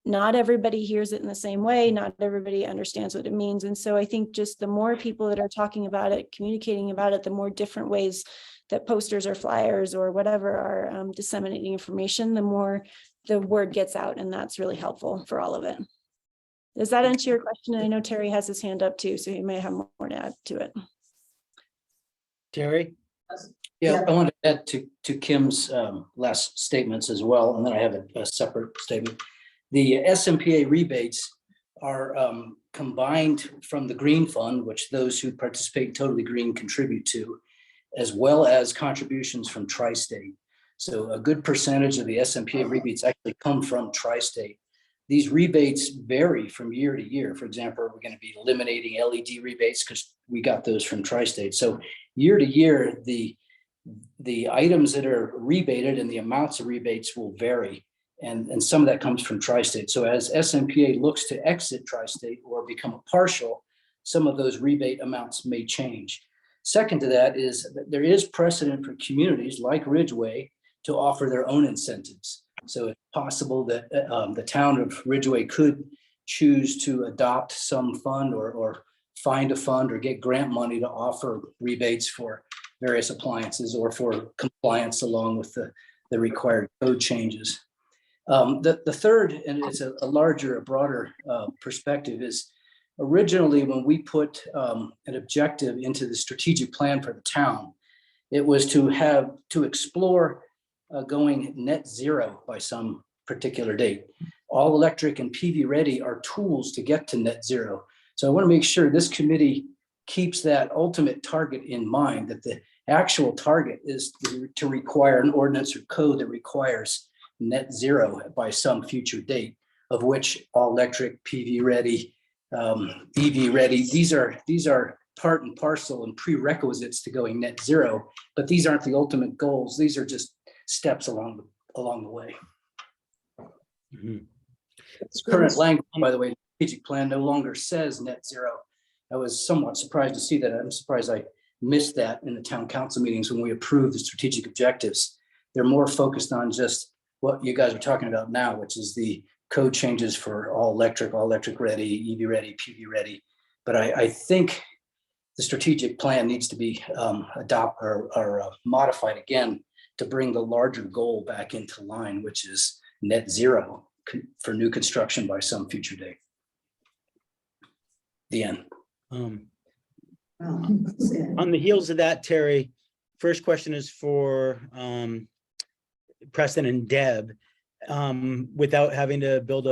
Not everybody hears it in the same way. Not everybody understands what it means. And so I think just the more people that are talking about it, communicating about it, the more different ways that posters or flyers or whatever are disseminating information, the more the word gets out. And that's really helpful for all of it. Does that answer your question? And I know Terry has his hand up too, so he may have more to add to it. Terry? Yeah, I want to add to Kim's last statements as well, and then I have a separate statement. The SMPA rebates are combined from the Green Fund, which those who participate Totally Green contribute to, as well as contributions from Tri-State. So a good percentage of the SMPA rebates actually come from Tri-State. These rebates vary from year to year. For example, we're going to be eliminating LED rebates because we got those from Tri-State. So year to year, the items that are rebated and the amounts of rebates will vary. And some of that comes from Tri-State. So as SMPA looks to exit Tri-State or become a partial, some of those rebate amounts may change. Second to that is that there is precedent for communities like Ridgway to offer their own incentives. So it's possible that the town of Ridgway could choose to adopt some fund or find a fund or get grant money to offer rebates for various appliances or for compliance along with the required code changes. The third, and it's a larger, a broader perspective, is originally when we put an objective into the strategic plan for the town, it was to explore going net zero by some particular date. All electric and PV ready are tools to get to net zero. So I want to make sure this committee keeps that ultimate target in mind, that the actual target is to require an ordinance or code that requires net zero by some future date, of which all electric, PV ready, EV ready, these are part and parcel and prerequisites to going net zero, but these aren't the ultimate goals. These are just steps along the way. Mhm. Current language, by the way, the strategic plan no longer says net zero. I was somewhat surprised to see that. I'm surprised I missed that in the town council meetings when we approved the strategic objectives. They're more focused on just what you guys are talking about now, which is the code changes for all electric ready, EV ready, PV ready. But I think the strategic plan needs to be modified again to bring the larger goal back into line, which is net zero for new construction by some future date. The end. On the heels of that, Terry, first question is for Preston and Deb. Without having to build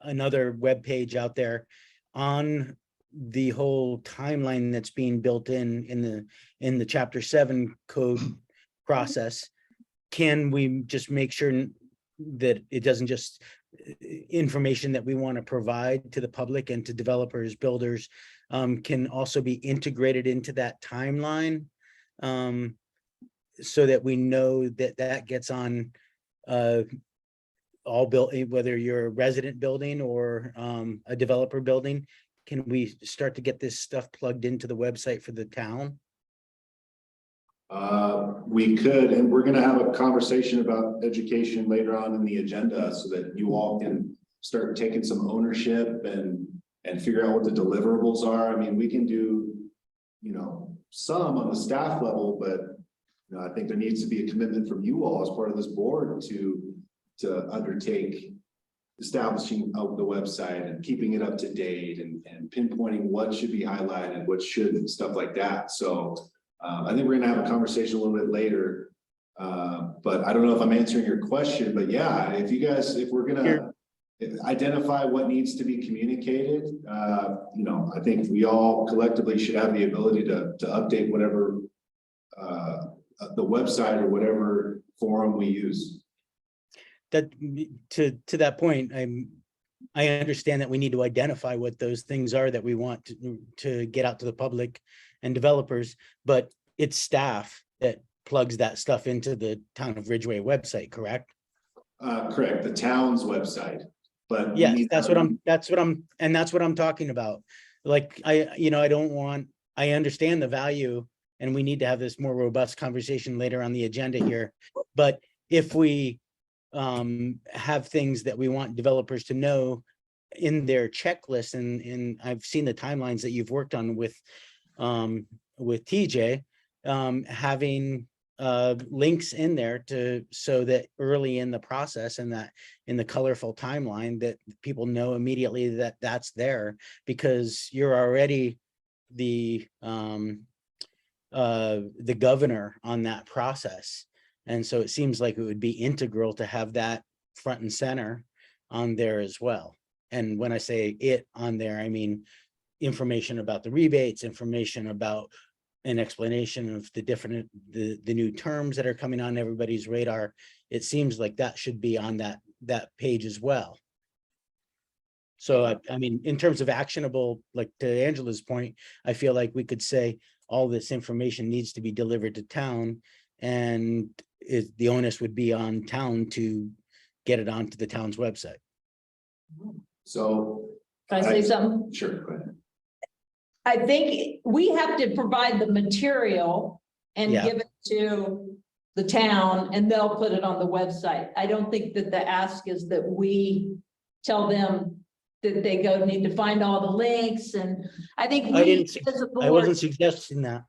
another web page out there on the whole timeline that's being built in the Chapter 7 code process, can we just make sure that it doesn't just information that we want to provide to the public and to developers, builders, can also be integrated into that timeline, so that we know that that gets on all built, whether you're a resident building or a developer building. Can we start to get this stuff plugged into the website for the town? We could, and we're going to have a conversation about education later on in the agenda so that you all can start taking some ownership and figure out what the deliverables are. I mean, we can do, some on the staff level, but I think there needs to be a commitment from you all as part of this board to undertake establishing of the website and keeping it up to date and pinpointing what should be highlighted, what shouldn't, stuff like that. So I think we're gonna have a conversation a little bit later, but I don't know if I'm answering your question, but yeah, if we're gonna identify what needs to be communicated, I think we all collectively should have the ability to update whatever the website or whatever forum we use. That to that point, I understand that we need to identify what those things are that we want to get out to the public and developers, but it's staff that plugs that stuff into the Town of Ridgway website, correct? Correct, the town's website, but yes, that's what I'm talking about. Like, I understand the value, and we need to have this more robust conversation later on the agenda here. But if we have things that we want developers to know in their checklist, and I've seen the timelines that you've worked on with TJ, having links in there so that early in the process and that in the colorful timeline that people know immediately that that's there, because you're already the governor on that process. And so it seems like it would be integral to have that front and center on there as well. And when I say it on there, I mean information about the rebates, information about an explanation of the new terms that are coming on everybody's radar. It seems like that should be on that page as well. So I mean, in terms of actionable, like to Angela's point, I feel like we could say all this information needs to be delivered to town, and the onus would be on town to get it onto the town's website. So Can I say something? sure, go ahead. I think we have to provide the material and Yeah. give it to the town, and they'll put it on the website. I don't think that the ask is that we tell them that they need to find all the links, and I think I wasn't suggesting that.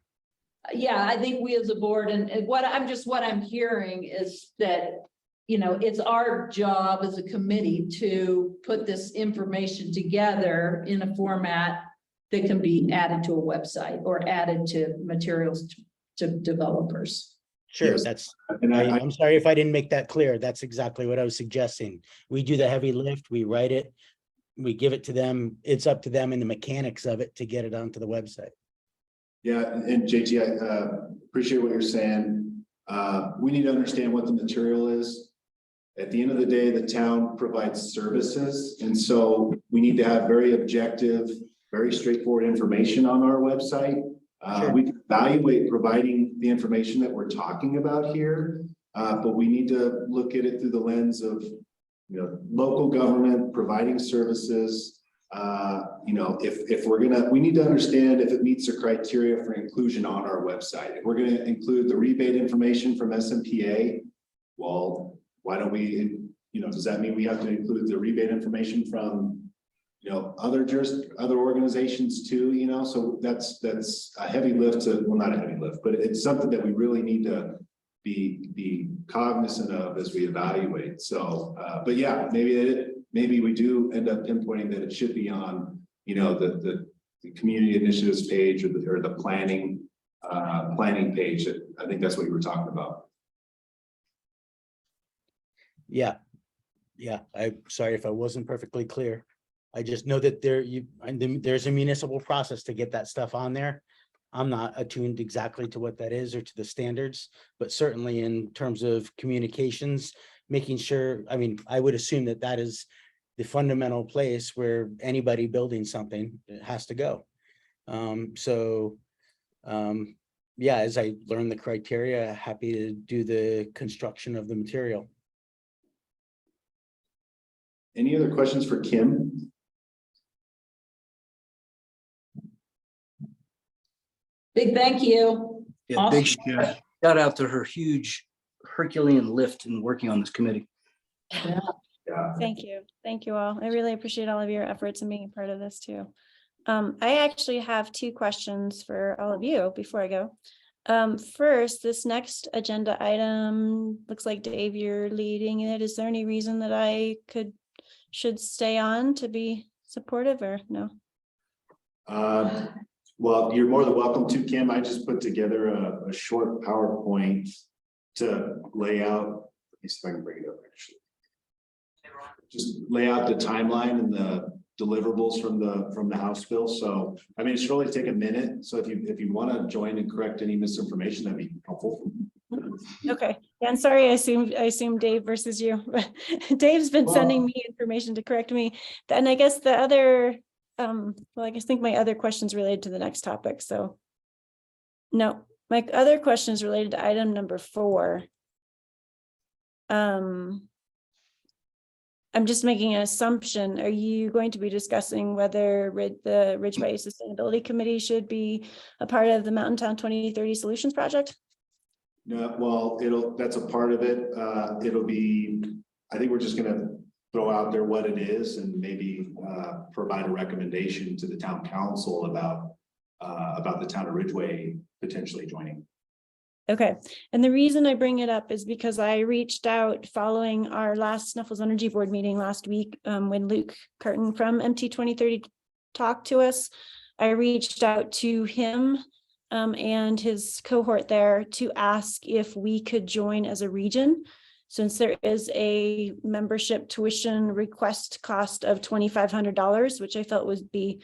yeah, I think we as a board, and what I'm hearing is that, it's our job as a committee to put this information together in a format that can be added to a website or added to materials to developers. Sure, Yes. And I'm sorry if I didn't make that clear. That's exactly what I was suggesting. We do the heavy lift, we write it, we give it to them. It's up to them and the mechanics of it to get it onto the website. Yeah, and JT, I appreciate what you're saying. We need to understand what the material is. At the end of the day, the town provides services, and so we need to have very objective, very straightforward information on our website. Sure. We can evaluate providing the information that we're talking about here, but we need to look at it through the lens of, you know, local government providing services. You know, if we're gonna, we need to understand if it meets the criteria for inclusion on our website. If we're gonna include the rebate information from SMPA, well, why don't we, you know, does that mean we have to include the rebate information from, you know, other organizations too, you know? So that's a heavy lift to, well, not a heavy lift, but it's something that we really need to be cognizant of as we evaluate. So, but yeah, maybe we do end up pinpointing that it should be on, you know, the community initiatives page or the planning page. I think that's what you were talking about. Yeah. I'm sorry if I wasn't perfectly clear. I just know that there's a municipal process to get that stuff on there. I'm not attuned exactly to what that is or to the standards, but certainly in terms of communications, making sure, I mean, I would assume that that is the fundamental place where anybody building something has to go. Yeah, as I learn the criteria, happy to do the construction of the material. Any other questions for Kim? Big thank you. Yeah, big Yeah. shout out to her huge Herculean lift in working on this committee. Yeah. Thank you. Thank you all. I really appreciate all of your efforts and being a part of this too. I actually have 2 questions for all of you before I go. First, this next agenda item, looks like Dave, you're leading it. Is there any reason that I should stay on to be supportive or no? Well, you're more than welcome to, Kim. I just put together a short PowerPoint to lay out. Let me see if I can bring it up actually. Just lay out the timeline and the deliverables from the House bill. So, I mean, it should only take a minute. So if you want to join and correct any misinformation, that'd be helpful. Okay. Yeah, I'm sorry. I assume Dave versus you. Dave's been sending me information to correct me. And I guess the other, well, I think my other question is related to the next topic. So no, my other question is related to item number 4. I'm just making an assumption. Are you going to be discussing whether the Ridgway Sustainability Committee should be a part of the Mountain Town 2030 Solutions Project? No, well, that's a part of it. It'll be, I think we're just gonna throw out there what it is and maybe provide a recommendation to the town council about the town of Ridgway potentially joining. Okay. And the reason I bring it up is because I reached out following our last Snuffles Energy Board meeting last week, when Luke Carton from MT 2030 talked to us. I reached out to him and his cohort there to ask if we could join as a region, since there is a membership tuition request cost of $2,500, which I felt would be,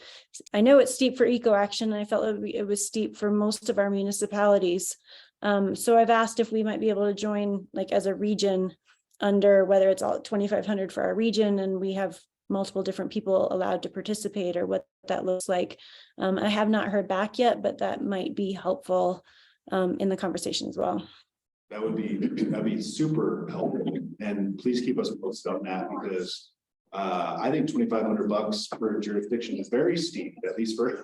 I know it's steep for Eco Action, and I felt it was steep for most of our municipalities. So I've asked if we might be able to join like as a region under, whether it's all 2,500 for our region and we have multiple different people allowed to participate, or what that looks like. I have not heard back yet, but that might be helpful in the conversation as well. That'd be super helpful, and please keep us posted on that, because I think $2,500 per jurisdiction is very steep, at least for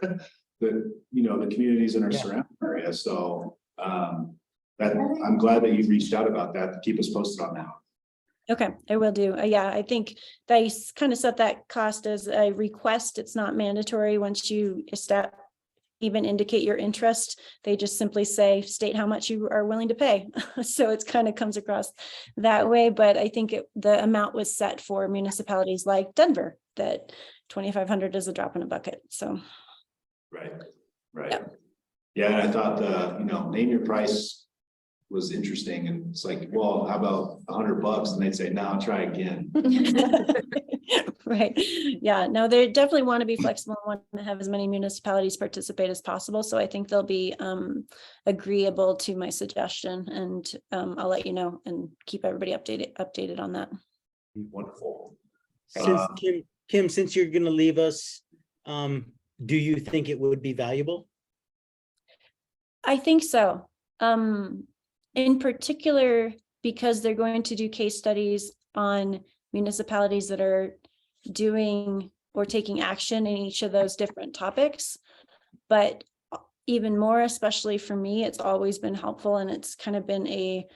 the communities in our surrounding area. So I'm glad that you reached out about that. Keep us posted on that. Okay, I will do. Yeah, I think they kind of set that cost as a request. It's not mandatory once you even indicate your interest. They just simply state how much you are willing to pay. So it's kind of comes across that way. But I think the amount was set for municipalities like Denver, that 2,500 is a drop in a bucket. So. Right. Yeah, and I thought name your price was interesting. And it's like, well, how about $100? And they'd say, no, try again. Right. Yeah, no, they definitely want to be flexible and want to have as many municipalities participate as possible. So I think they'll be agreeable to my suggestion, and I'll let you know and keep everybody updated on that. Wonderful. Since Kim, since you're gonna leave us, do you think it would be valuable? I think so. In particular, because they're going to do case studies on municipalities that are doing or taking action in each of those different topics. But even more, especially for me, it's always been helpful, and it's kind of been a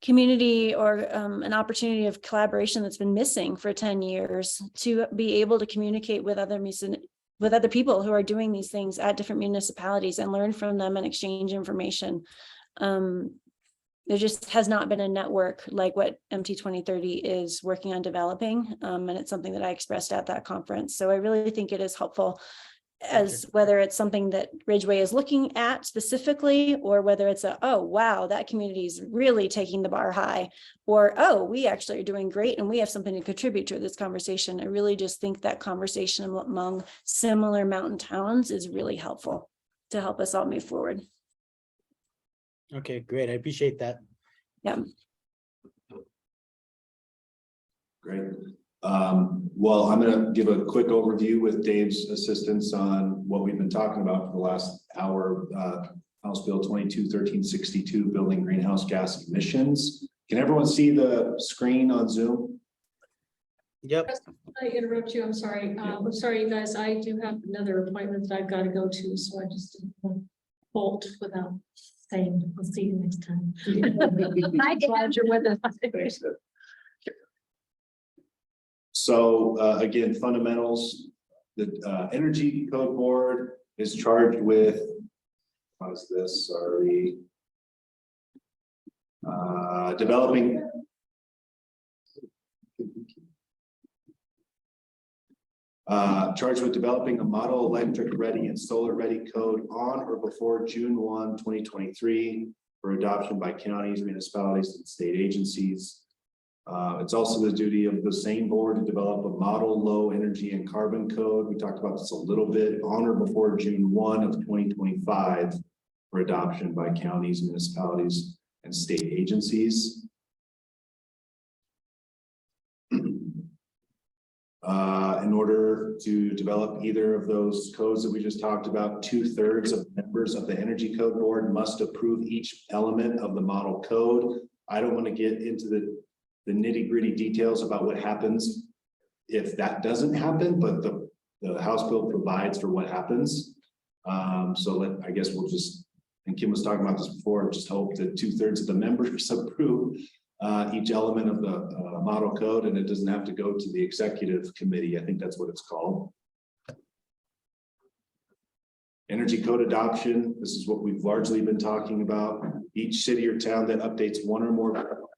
community or an opportunity of collaboration that's been missing for 10 years, to be able to communicate with other people who are doing these things at different municipalities and learn from them and exchange information. There just has not been a network like what MT 2030 is working on developing. And it's something that I expressed at that conference. So I really think it is helpful, as whether it's something that Ridgway is looking at specifically, or whether it's oh, wow, that community is really taking the bar high, or, oh, we actually are doing great and we have something to contribute to this conversation. I really just think that conversation among similar mountain towns is really helpful to help us all move forward. Okay, great. I appreciate that. Yeah. Great. Well, I'm going to give a quick overview with Dave's assistance on what we've been talking about for the last hour. House Bill 22-1362, building greenhouse gas emissions. Can everyone see the screen on Zoom? Yep. I interrupt you, I'm sorry. I'm sorry, you guys, I do have another appointment that I've got to go to, so I just didn't want to bolt without saying, I'll see you next time. I'm glad you're with us. So again, fundamentals, the Energy Code Board is charged with, how's this, sorry, developing charged with developing a model electric ready and solar ready code on or before June 1, 2023 for adoption by counties, municipalities, and state agencies. It's also the duty of the same board to develop a model low energy and carbon code. We talked about this a little bit, on or before June 1 of 2025 for adoption by counties, municipalities, and state agencies. In order to develop either of those codes that we just talked about, 2/3 of members of the Energy Code Board must approve each element of the model code. I don't want to get into the nitty-gritty details about what happens if that doesn't happen, but the House bill provides for what happens. I guess we'll just, and Kim was talking about this before, just hope that 2/3 of the members approve each element of the model code, and it doesn't have to go to the executive committee. I think that's what it's called. Energy code adoption. This is what we've largely been talking about. Each city or town that updates one or more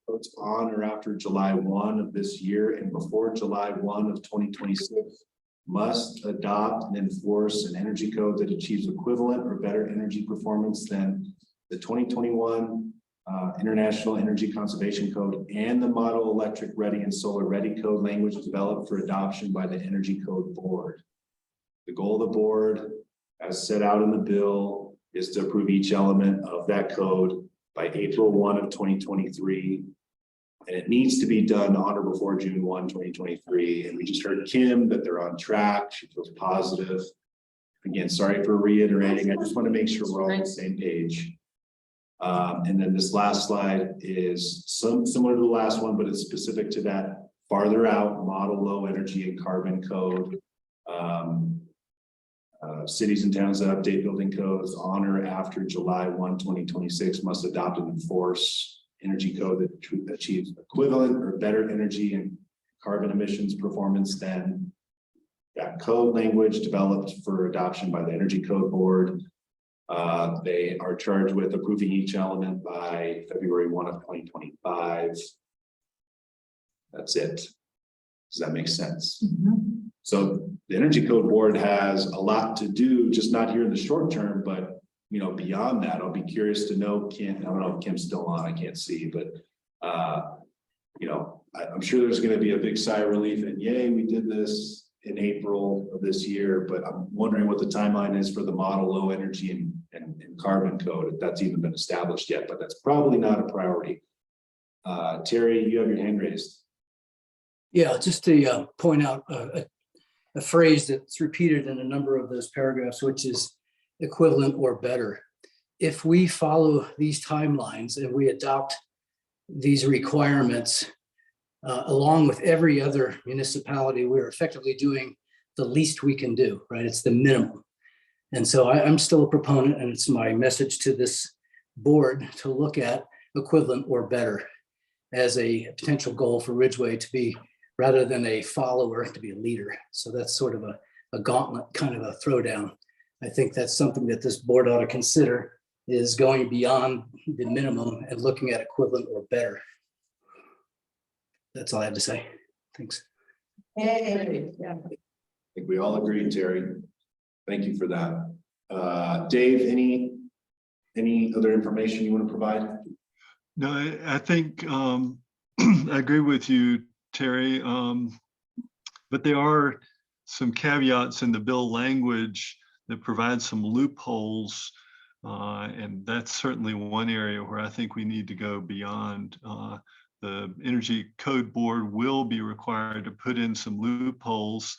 codes on or after July 1 of this year and before July 1 of 2026 must adopt and enforce an energy code that achieves equivalent or better energy performance than the 2021 International Energy Conservation Code and the Model Electric Ready and Solar Ready Code language developed for adoption by the Energy Code Board. The goal of the board, as set out in the bill, is to approve each element of that code by April 1 of 2023. And it needs to be done on or before June 1, 2023. And we just heard Kim that they're on track. She feels positive. Again, sorry for reiterating. I just want to make sure we're all on the same page. And then this last slide is similar to the last one, but it's specific to that farther out model low energy and carbon code. Cities and towns that update building codes on or after July 1, 2026 must adopt and enforce energy code that achieves equivalent or better energy and carbon emissions performance than that code language developed for adoption by the Energy Code Board. They are charged with approving each element by February 1 of 2025. That's it. Does that make sense? So the Energy Code Board has a lot to do, just not here in the short term, but beyond that, I'll be curious to know, Kim, I don't know if Kim's still on, I can't see, but, I'm sure there's gonna be a big sigh of relief and yay, we did this in April of this year, but I'm wondering what the timeline is for the model low energy and carbon code, if that's even been established yet, but that's probably not a priority. Terry, you have your hand raised. Yeah, just to point out a phrase that's repeated in a number of those paragraphs, which is equivalent or better. If we follow these timelines and we adopt these requirements along with every other municipality, we're effectively doing the least we can do, right? It's the minimum. And so I'm still a proponent, and it's my message to this board to look at equivalent or better as a potential goal for Ridgway to be, rather than a follower, to be a leader. So that's sort of a gauntlet, kind of a throwdown. I think that's something that this board ought to consider, is going beyond the minimum and looking at equivalent or better. That's all I have to say. Thanks. Hey, yeah. I think we all agree, Terry. Thank you for that. Dave, any other information you want to provide? No, I think I agree with you, Terry. But there are some caveats in the bill language that provide some loopholes. And that's certainly one area where I think we need to go beyond. The Energy Code Board will be required to put in some loopholes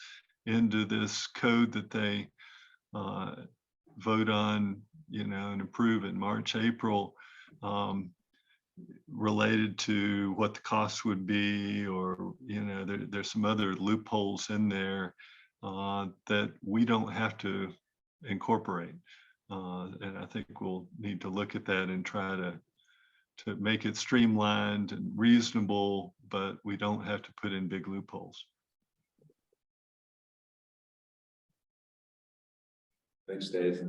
into this code that they vote on, and approve in March, April, related to what the cost would be, or, there's some other loopholes in there that we don't have to incorporate. And I think we'll need to look at that and try to make it streamlined and reasonable, but we don't have to put in big loopholes. Thanks, Dave.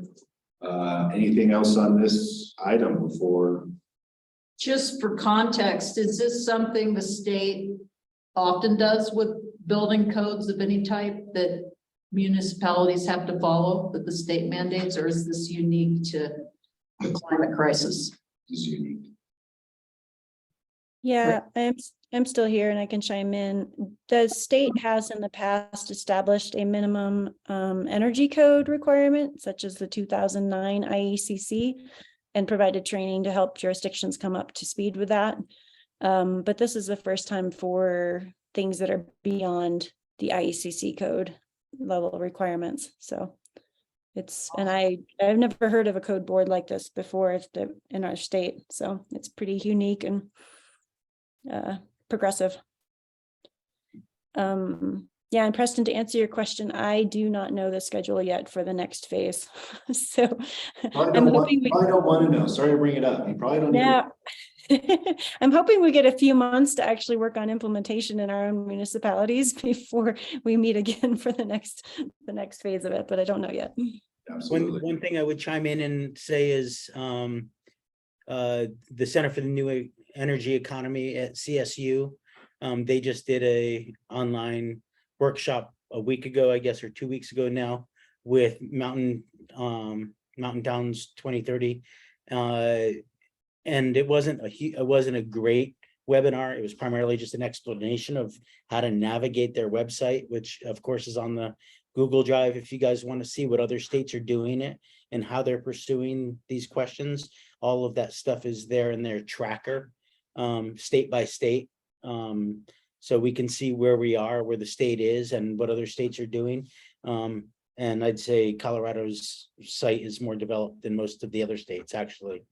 Anything else on this item before? Just for context, is this something the state often does with building codes of any type that municipalities have to follow, that the state mandates, or is this unique to the climate crisis? This is unique. Yeah, I'm still here and I can chime in. The state has in the past established a minimum energy code requirement, such as the 2009 IECC, and provided training to help jurisdictions come up to speed with that. But this is the first time for things that are beyond the IECC code level requirements. So and I've never heard of a code board like this before in our state. So it's pretty unique and progressive. Yeah, and Preston, to answer your question, I do not know the schedule yet for the next phase. So I don't want to know. Sorry to bring it up. You probably don't. Yeah. I'm hoping we get a few months to actually work on implementation in our own municipalities before we meet again for the next phase of it, but I don't know yet. Absolutely. One thing I would chime in and say is the Center for the New Energy Economy at CSU, they just did a online workshop a week ago, I guess, or 2 weeks ago now, with Mountain Towns 2030. And it wasn't a great webinar. It was primarily just an explanation of how to navigate their website, which of course is on the Google Drive. If you guys want to see what other states are doing it and how they're pursuing these questions, all of that stuff is there in their tracker, state by state. So we can see where we are, where the state is, and what other states are doing. And I'd say Colorado's site is more developed than most of the other states, actually.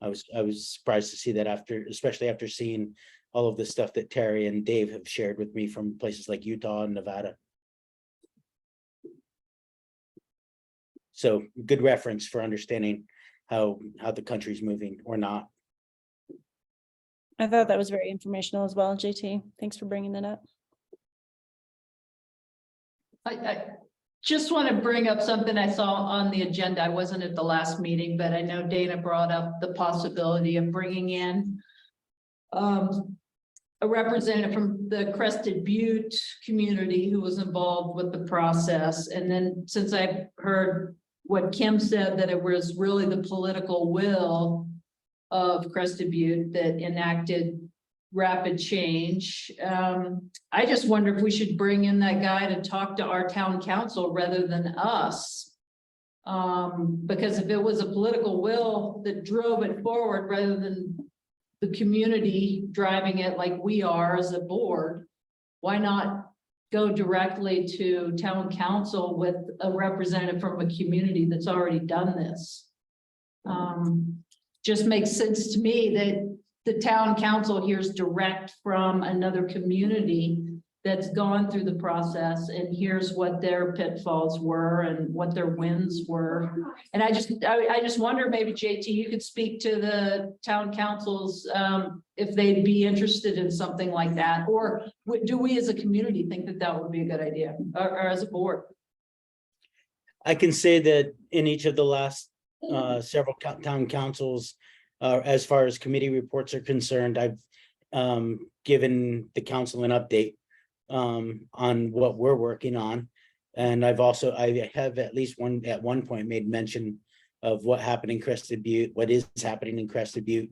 I was surprised to see that especially after seeing all of the stuff that Terry and Dave have shared with me from places like Utah and Nevada. So good reference for understanding how the country's moving or not. I thought that was very informational as well, JT. Thanks for bringing that up. I just want to bring up something I saw on the agenda. I wasn't at the last meeting, but I know Dana brought up the possibility of bringing in a representative from the Crested Butte community who was involved with the process. And then since I've heard what Kim said, that it was really the political will of Crested Butte that enacted rapid change. I just wonder if we should bring in that guy to talk to our town council rather than us. Because if it was a political will that drove it forward rather than the community driving it like we are as a board, why not go directly to town council with a representative from a community that's already done this? Just makes sense to me that the town council hears direct from another community that's gone through the process and here's what their pitfalls were and what their wins were. And I just wonder, maybe JT, you could speak to the town councils, if they'd be interested in something like that, or do we as a community think that that would be a good idea, or as a board? I can say that in each of the last several town councils, as far as committee reports are concerned, I've given the council an update on what we're working on. And I have at least at one point made mention of what happened in Crested Butte, what is happening in Crested Butte.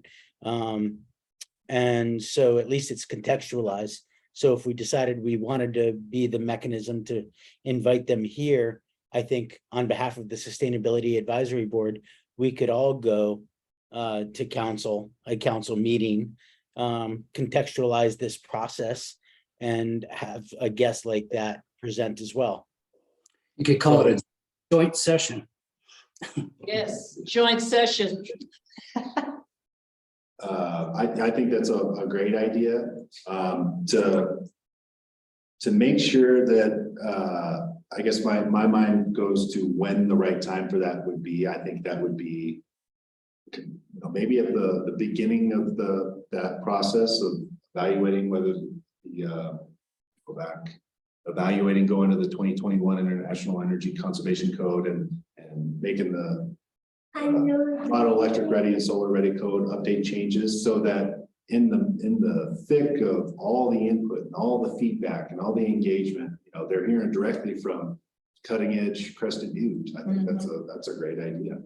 And so at least it's contextualized. So if we decided we wanted to be the mechanism to invite them here, I think on behalf of the Sustainability Advisory Board, we could all go to a council meeting, contextualize this process and have a guest like that present as well. You could call it a joint session. Yes, joint session. I think that's a great idea, to make sure that, I guess my mind goes to when the right time for that would be. I think that would be, maybe at the beginning of that process of evaluating whether evaluating going to the 2021 International Energy Conservation Code and making the auto electric ready and solar ready code update changes, so that in the thick of all the input and all the feedback and all the engagement, they're hearing directly from cutting edge Crested Butte. I think that's a great idea.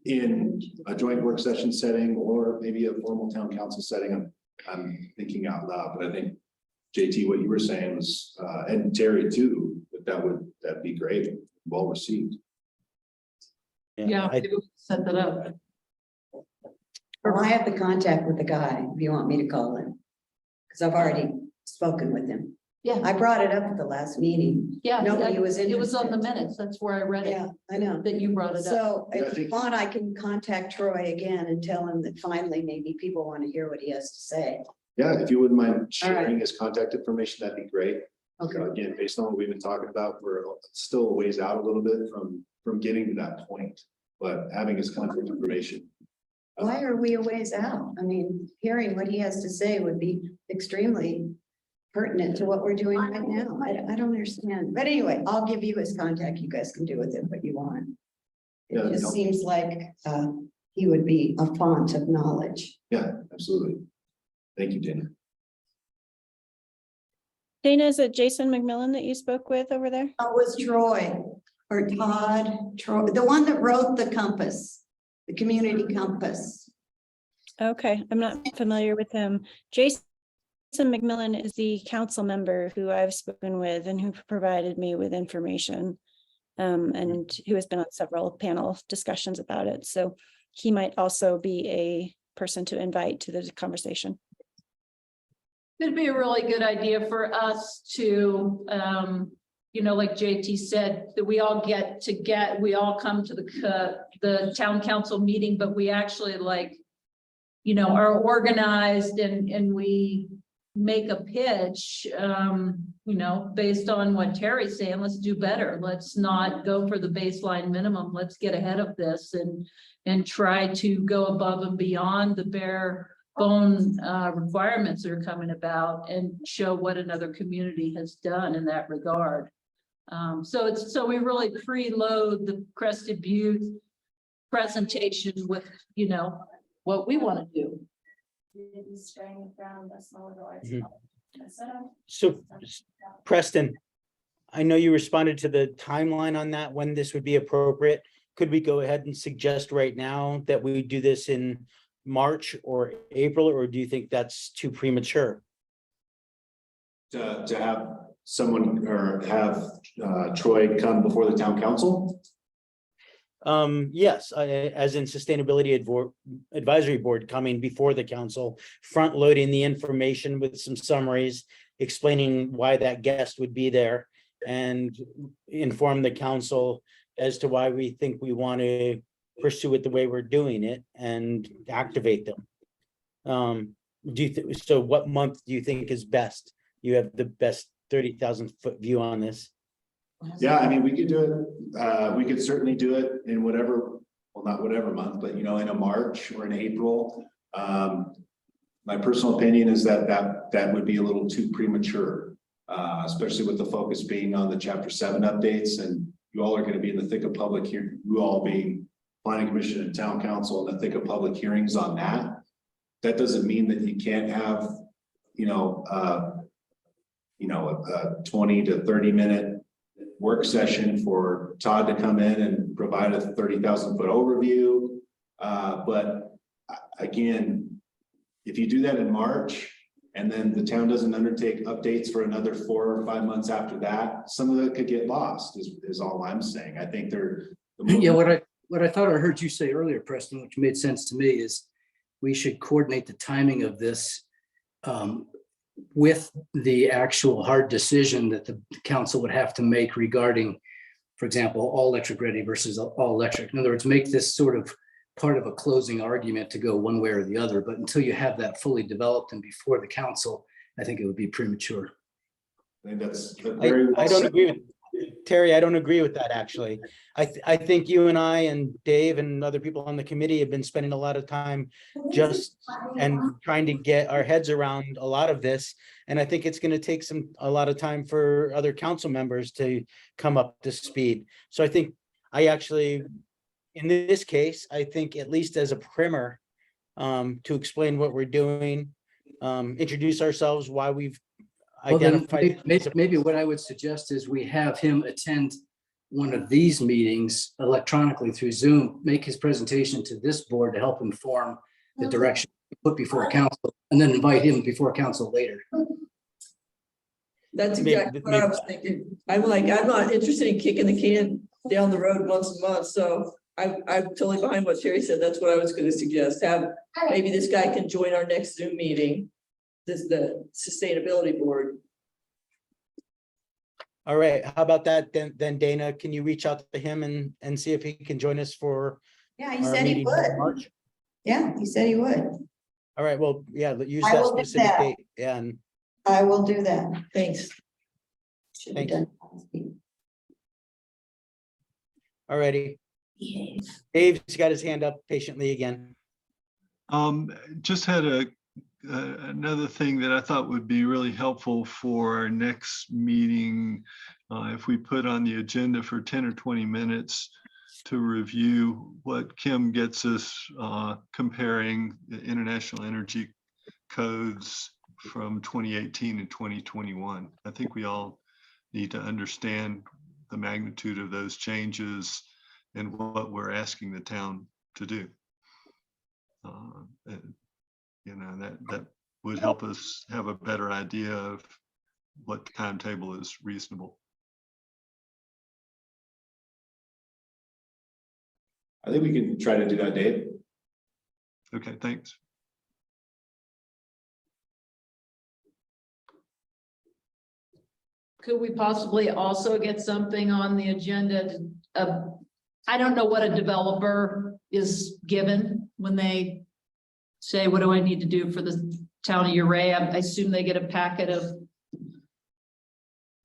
In a joint work session setting, or maybe a formal town council setting, I'm thinking out loud, but I think JT, what you were saying was, and Terry too, that'd be great, well received. Yeah, maybe we can set that up. Well, I have the contact with the guy, if you want me to call him. Because I've already spoken with him. Yeah. I brought it up at the last meeting. Yeah, Nobody was it was on the interested. minutes. That's where I read it. Yeah, I know. That you brought it up. So Yeah, I if you think- want, I can contact Troy again and tell him that finally maybe people want to hear what he has to say. Yeah, if you wouldn't mind sharing his contact information, that'd be great. Okay. Again, based on what we've been talking about, we're still a ways out a little bit from getting to that point, but having his contact information. Why are we a ways out? I mean, hearing what he has to say would be extremely pertinent to what we're doing right now. I don't understand. But anyway, I'll give you his contact. You guys can do with it what you want. Yeah, It just no. seems like he would be a font of knowledge. Yeah, absolutely. Thank you, Dana. Dana, is it Jason McMillan that you spoke with over there? It was Troy or Todd, Troy, the one that wrote the compass, the community compass. Okay, I'm not familiar with him. Jason McMillan is the council member who I've spoken with and who provided me with information, and who has been on several panel discussions about it. So he might also be a person to invite to the conversation. It'd be a really good idea for us to, like JT said, that we all come to the town council meeting, but we actually are organized and we make a pitch, based on what Terry's saying. Let's do better. Let's not go for the baseline minimum. Let's get ahead of this and try to go above and beyond the bare bone requirements that are coming about and show what another community has done in that regard. So we really preload the Crested Butte presentation with, what we want to do. So Preston, I know you responded to the timeline on that, when this would be appropriate. could we go ahead and suggest right now that we do this in March or April, or do you think that's too premature? To have someone or have Troy come before the town council? Yes, as in Sustainability Advisory Board coming before the council, front loading the information with some summaries, explaining why that guest would be there, and inform the council as to why we think we want to pursue it the way we're doing it and activate them. So what month do you think is best? You have the best 30,000 foot view on this. Yeah, I mean, we could do it, we could certainly do it in whatever, well, not whatever month, but in a March or in April. My personal opinion is that would be a little too premature, especially with the focus being on the Chapter 7 updates, and you all are going to be in the thick of public here, you all being Planning Commission and Town Council in the thick of public hearings on that. That doesn't mean that you can't have, a 20 to 30 minute work session for Todd to come in and provide a 30,000 foot overview. But again, if you do that in March and then the town doesn't undertake updates for another 4 or 5 months after that, some of it could get lost is all I'm saying. I think Yeah, what I thought I heard you say earlier, Preston, which made sense to me, is we should coordinate the timing of this with the actual hard decision that the council would have to make regarding, for example, all electric ready versus all electric. In other words, make this sort of part of a closing argument to go one way or the other. But until you have that fully developed and before the council, I think it would be premature. I think that's very well I don't said. agree with Terry. I don't agree with that, actually. I think you and I and Dave and other people on the committee have been spending a lot of time just and trying to get our heads around a lot of this. And I think it's going to take a lot of time for other council members to come up to speed. So I think in this case, I think at least as a primer, to explain what we're doing, introduce ourselves, why we've Well, then identified. maybe what I would suggest is we have him attend one of these meetings electronically through Zoom, make his presentation to this board to help inform the direction put before council, and then invite him before council later. That's exactly what I was thinking. I'm not interested in kicking the can down the road once a month, so I'm totally behind what Sherry said. That's what I was going to suggest. Maybe this guy can join our next Zoom meeting. This is the sustainability board. All right, how about that? Then Dana, can you reach out to him and see if he can join us for Yeah, he our said he meeting in would. March? Yeah, he said he would. All right, well, yeah, use I that will do specific that. date. Yeah, and I will do that. Thanks. Should have Thanks. done. all righty. Dave's got his hand up patiently again. Just had another thing that I thought would be really helpful for our next meeting. If we put on the agenda for 10 or 20 minutes to review what Kim gets us, comparing the international energy codes from 2018 and 2021. I think we all need to understand the magnitude of those changes and what we're asking the town to do. That would help us have a better idea of what timetable is reasonable. I think we can try to do that, Dave. Okay, thanks. Could we possibly also get something on the agenda? I don't know what a developer is given when they say, what do I need to do for the town of Uray? I assume they get a packet of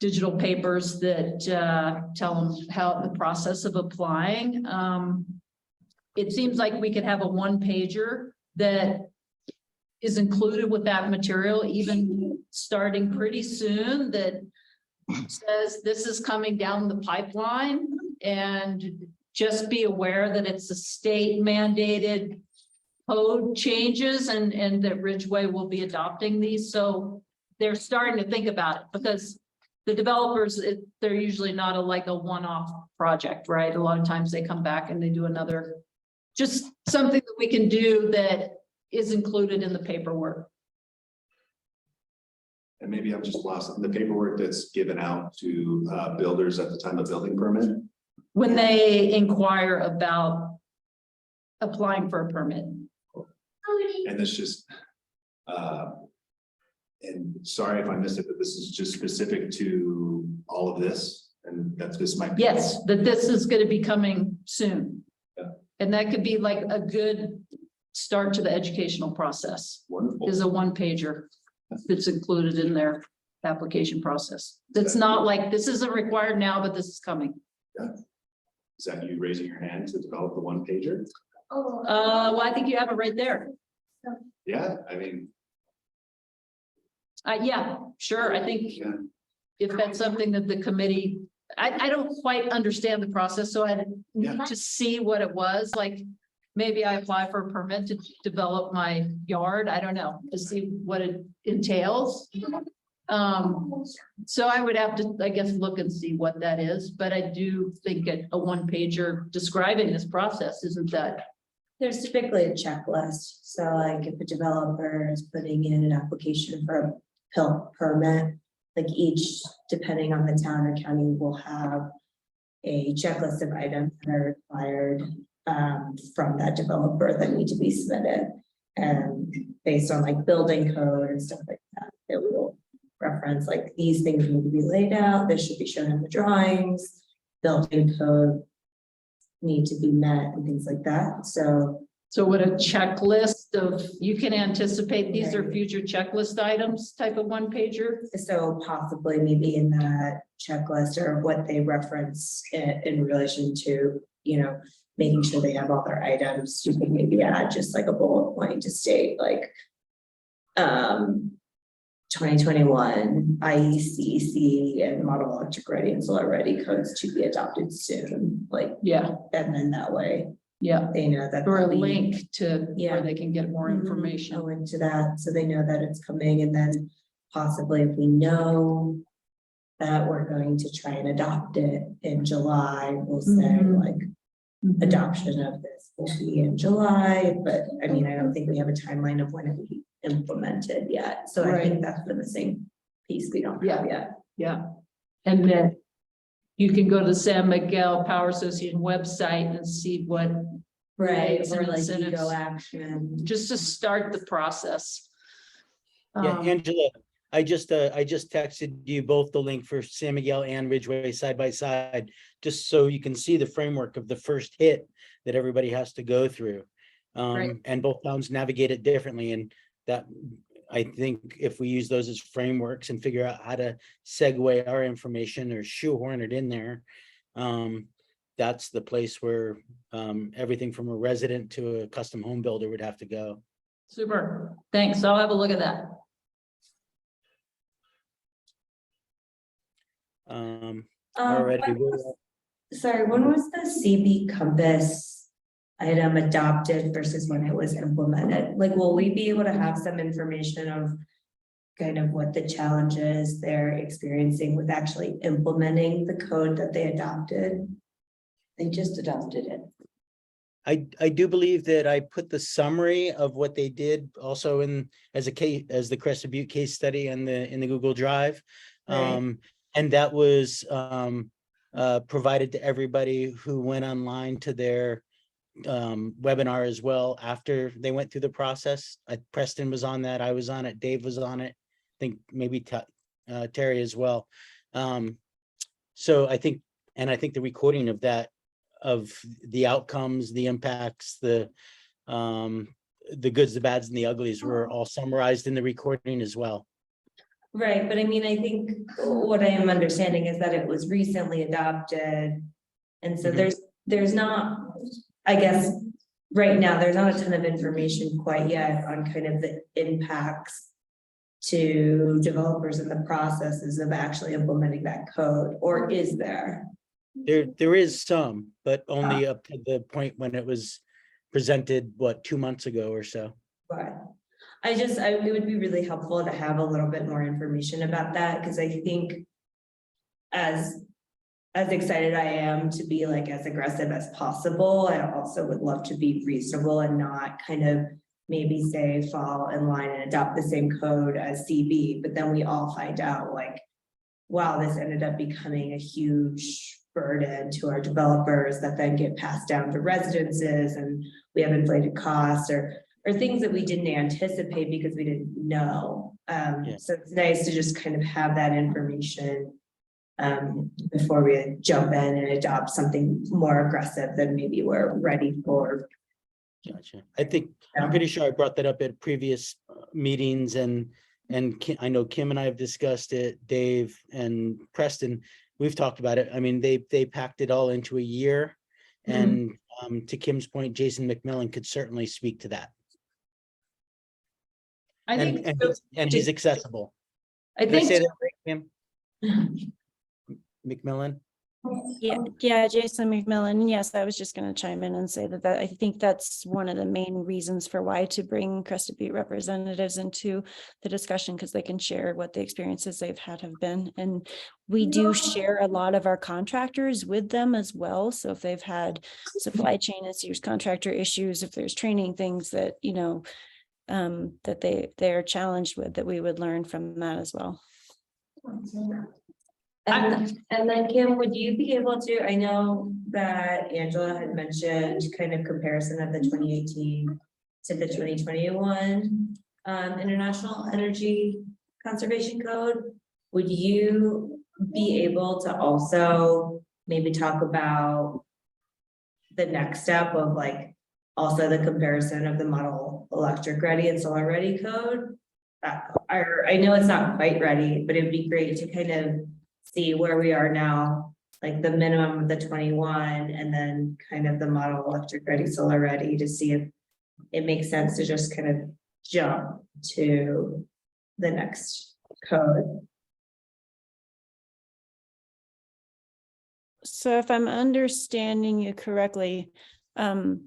digital papers that tell them how the process of applying. It seems like we could have a one-pager that is included with that material, even starting pretty soon, that says this is coming down the pipeline, and just be aware that it's a state mandated code changes and that Ridgway will be adopting these. So they're starting to think about it, because the developers, they're usually not like a one-off project, right? A lot of times they come back and they do another, just something that we can do that is included in the paperwork. And maybe I've just lost the paperwork that's given out to builders at the time of building permit. When they inquire about applying for a permit. And it's just, and sorry if I missed it, but this is just specific to all of this, and this might be. Yes, that this is gonna be coming soon. Yeah. And that could be like a good start to the educational process, Wonderful. is a one pager that's included in their application process. That's not like, this isn't required now, but this is coming. Is that you raising your hand to develop the one pager? Well, I think you have it right there. Yeah, I mean, Yeah, sure. I think yeah, if that's something that the committee, I don't quite understand the process, so I Yeah. need to see what it was, like. Maybe I apply for a permit to develop my yard, I don't know, to see what it entails. So I would have to, I guess, look and see what that is, but I do think a one pager describing this process, isn't that? There's typically a checklist, so like if a developer is putting in an application for a permit, like each, depending on the town or county, will have a checklist of items that are required from that developer that need to be submitted. And based on like building code and stuff like that, it will reference like these things need to be laid out, this should be shown in the drawings, building code need to be met and things like that. So would a checklist of, you can anticipate these are Right. future checklist items type of one pager? So possibly maybe in that checklist or what they reference in relation to, you know, making sure they have all their items, you can maybe add just like a bullet point to state like 2021 IECC and model electric ready and solar ready codes to be adopted soon, like, Yeah, and then that way yeah, they know that. or a they'll be- link to where Yeah. they can get more Mhm, information. a link to that, so they know that it's coming, and then possibly if we know that we're going to try and adopt it in July, we'll say Mhm. like adoption of this will be in July, but I mean, I don't think we have a timeline of when it will be implemented yet, so I Right. think that's the missing piece we don't have yet. Yeah, and then you can go to the San Miguel Power Association website and see what, Right, Rates or and like incentives. eco action. just to start the process. Yeah, Um, Angela, I just texted you both the link for San Miguel and Ridgway side by side, just so you can see the framework of the first hit that everybody has to go through. Right. And both towns navigate it differently, and that, I think if we use those as frameworks and figure out how to segue our information or shoehorn it in there, that's the place where everything from a resident to a custom home builder would have to go. Super, thanks, I'll have a look at that. Already, Sorry, when was the CB Compass item adopted versus when it was implemented? Like, will we be able to have some information of kind of what the challenges they're experiencing with actually implementing the code that they adopted? They just adopted it. I do believe that I put the summary of what they did also in as a case, as the Crested Butte case study in the Google Drive. Right. And that was provided to everybody who went online to their webinar as well after they went through the process. Preston was on that, I was on it, Dave was on it, I think maybe Terry as well. So I think the recording of that, of the outcomes, the impacts, the goods, the bads, and the uglies were all summarized in the recording as well. Right, but I mean, I think what I am understanding is that it was recently adopted. And so Mhm. there's not, I guess, right now, there's not a ton of information quite yet on kind of the impacts to developers in the processes of actually implementing that code, or is there? There is some, but only up to the point when it was presented, 2 months ago or so. But it would be really helpful to have a little bit more information about that, because I think as excited I am to be like as aggressive as possible, I also would love to be reasonable and not kind of maybe say fall in line and adopt the same code as CB, but then we all find out like, wow, this ended up becoming a huge burden to our developers that then get passed down to residences, and we have inflated costs or things that we didn't anticipate because we didn't know. So it's nice to just kind of have that information before we jump in and adopt something more aggressive than maybe we're ready for. Gotcha. I think, I'm pretty sure I brought that up at previous meetings, and I know Kim and I have discussed it, Dave and Preston, we've talked about it. I mean, they packed it all into a year. And to Kim's point, Jason McMillan could certainly speak to that. I think, And he's accessible. I Did I say think, that right, Kim? McMillan? Yeah, Jason McMillan. Yes, I was just going to chime in and say that I think that's one of the main reasons for why to bring Crested Butte representatives into the discussion, because they can share what the experiences they've had have been. And we do share a lot of our contractors with them as well. So if they've had supply chain issues, contractor issues, if there's training things that, you know, that they're challenged with, that we would learn from that as well. And then Kim, would you be able to, I know that Angela had mentioned kind of comparison of the 2018 to the 2021 International Energy Conservation Code. Would you be able to also maybe talk about the next step of like also the comparison of the model electric ready and solar ready code? I know it's not quite ready, but it'd be great to kind of see where we are now, like the minimum of the 21 and then kind of the model electric ready, solar ready, to see if it makes sense to just kind of jump to the next code. So if I'm understanding you correctly, PV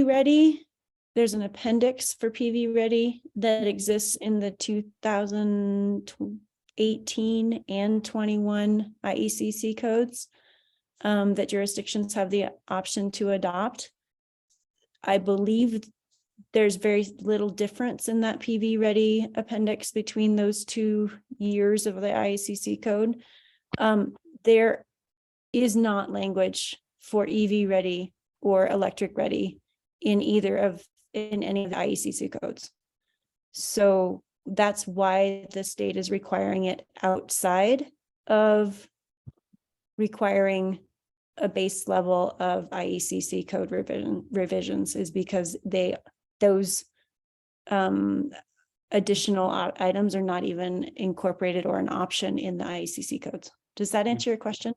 ready, there's an appendix for PV ready that exists in the 2018 and 21 IECC codes that jurisdictions have the option to adopt. I believe there's very little difference in that PV ready appendix between those 2 years of the IECC code. There is not language for EV ready or electric ready in any of the IECC codes. So that's why the state is requiring it outside of requiring a base level of IECC code revisions, is because those additional items are not even incorporated or an option in the IECC codes. Does that answer your question?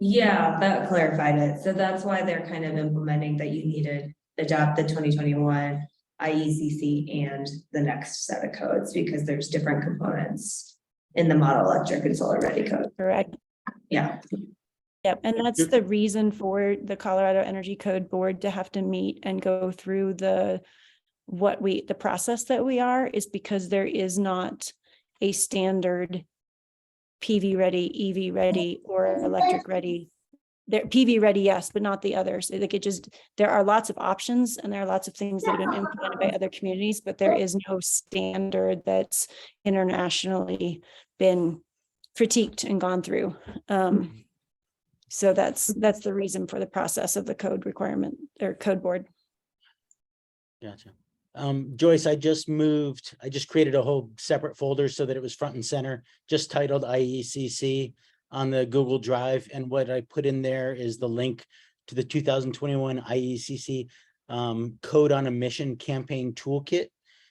Yeah, that clarified it. So that's why they're kind of implementing that you need to adopt the 2021 IECC and the next set of codes, because there's different components in the model electric and solar ready code. Correct. Yeah. Yep. And that's the reason for the Colorado Energy Code Board to have to meet and go through the process that we are, is because there is not a standard PV ready, EV ready, or electric ready. There, PV ready, yes, but not the others. Like there are lots of options and there are lots of things that have been implemented by other communities, but there is no standard that's internationally been critiqued and gone through. So that's the reason for the process of the code requirement or code board. Gotcha. Joyce, I just created a whole separate folder so that it was front and center, just titled IECC on the Google Drive. And what I put in there is the link to the 2021 IECC Code on Emission Campaign Toolkit.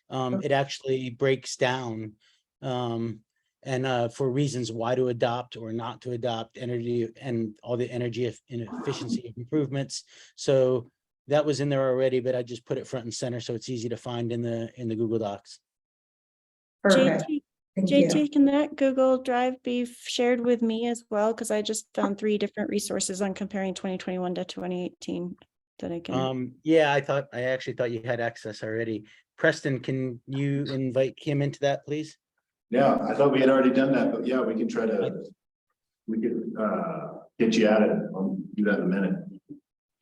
It actually breaks down for reasons why to adopt or not to adopt energy and all the energy and efficiency improvements. So that was in there already, but I just put it front and center so it's easy to find in the Google Docs. Perfect. JT, can that Google Drive be shared with me as well? Because I just found 3 different resources on comparing 2021 to 2018 that I can. Yeah, I actually thought you had access already. Preston, can you invite Kim into that, please? Yeah, I thought we had already done that, but yeah, we can try to, we could, get you at it. I'll do that in a minute.